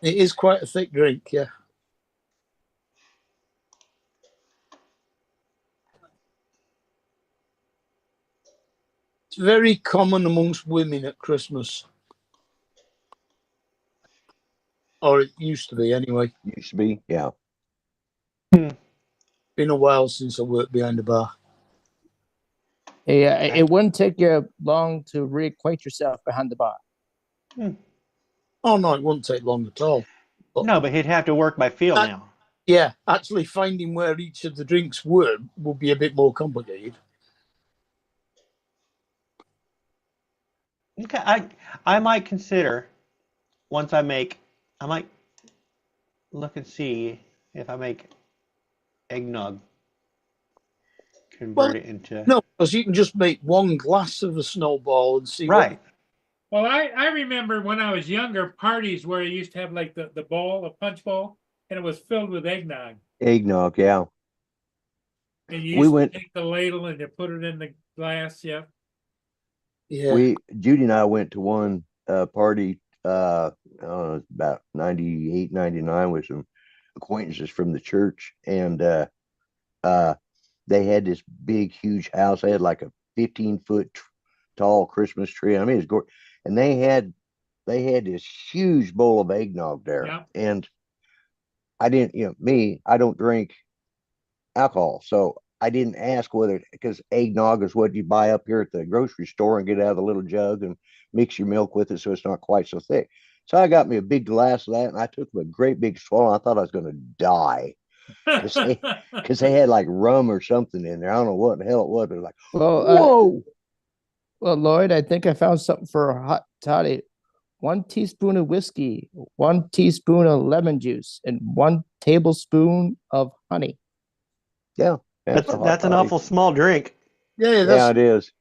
It is quite a thick drink, yeah. It's very common amongst women at Christmas. Or it used to be anyway. Used to be, yeah. Been a while since I worked behind a bar. Yeah, it wouldn't take you long to reacquaint yourself behind the bar. Oh no, it wouldn't take long at all. But No, but he'd have to work by feel now. yeah, actually finding where each of the drinks were would be a bit more complicated. Okay, I might consider once I might look and see if I make eggnog. convert it into. No, because you can just make one glass of a snowball and see. Right. Well, I remember when I was younger, parties where you used to have like the ball, a punch ball, and it was filled with eggnog. Eggnog, yeah. And you We used went- to take the ladle and you put it in the glass. Yeah. Yeah. Judy and I went to one party I don't know, about 98, 99 with some acquaintances from the church, and they had this big, huge house. They had like a 15-foot tall Christmas tree. I mean, it's gorgeous. And they had this huge bowl of eggnog there. Yeah. And I didn't, I don't drink alcohol, so I didn't ask whether, because eggnog is what you buy up here at the grocery store and get out of the little jug and mix your milk with it so it's not quite so thick. So I got me a big glass of that, and I took a great big swallow. I thought I was going to die because they had like rum or something in there. I don't know what the hell it was. It was like, Well, whoa. Well, Lloyd, I think I found something for a hot toddy. 1 teaspoon of whiskey, 1 teaspoon of lemon juice, and 1 tablespoon of honey. Yeah. That's a hot an toddy. awful small drink. Yeah, it is.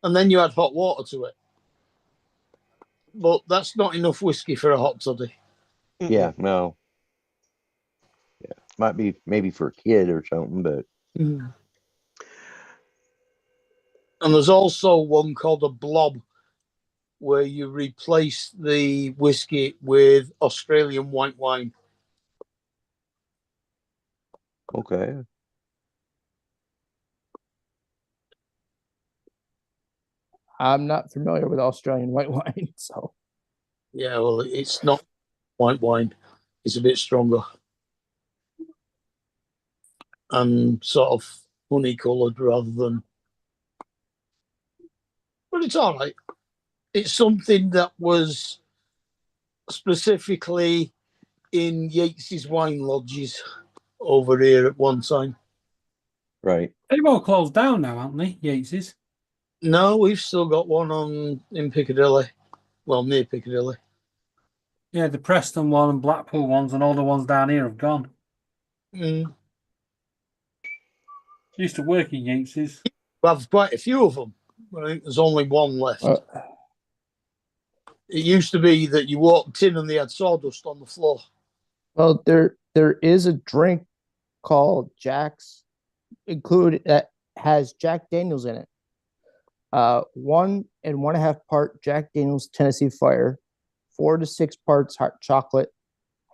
And then you add hot water to it. But that's not enough whiskey for a hot toddy. Yeah, no. Yeah, might be maybe for a kid or something, but And there's also one called a blob, where you replace the whiskey with Australian white wine. okay. I'm not familiar with Australian white wine, so Yeah, well, it's not white wine. It's a bit stronger. And sort of honey coloured rather than... But it's all right. It's something that was specifically in Yates's wine lodges over here at one time. Right. They've all closed down now, haven't they, Yates's? No, we've still got one in Piccadilly. Well, near Piccadilly. Yeah, the Preston one and Blackpool ones and all the ones down here have gone. Mm. Used to work in Yates's. We have quite a few of them. I think there's only one left. It used to be that you walked in and they had sawdust on the floor. well, there is a drink called Jack's included that has Jack Daniels in it. 1 1/2 part Jack Daniels Tennessee Fire, 4 to 6 parts hot chocolate,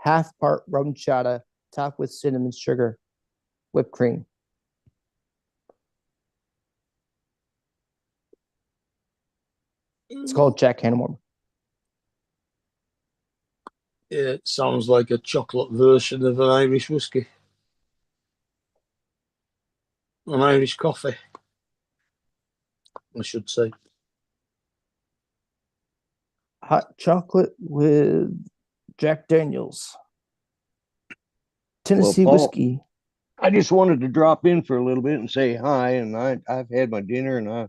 1/2 part rum chata, topped with cinnamon sugar, whipped cream. It's called Jack Hand Warmer. It sounds like a chocolate version of an Irish whiskey. An Irish coffee, I should say. Hot chocolate with Jack Daniels. Tennessee Paul, whiskey. I just wanted to drop in for a little bit and say hi, and I've had my dinner and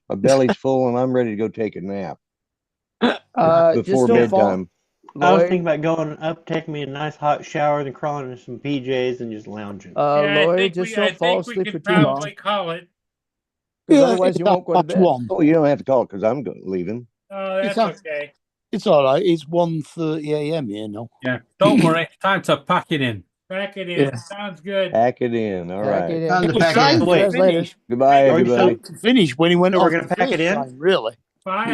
my belly's full and I'm ready to go take a nap before Just don't fall. bedtime. I was Lloyd, thinking about going up, taking me a nice hot shower, then crawling into some PJs and just lounging. I Lloyd, think just we, don't I fall think we asleep for could too long. probably call it. 'Cause otherwise you won't go to that's bed. one. Oh, you don't have to call it because I'm leaving. Oh, It's that's not- okay. It's all right. It's 1:30 a.m. here now. Yeah, don't worry. Time to pack it in. Pack it in. Yeah. Sounds good. Pack it in. All Pack right. it in. Time to It pack was it in. time Wait. to finish. Goodbye, Are you everybody. To finish when he went So we're off gonna the pack it first in? time, really. Bye.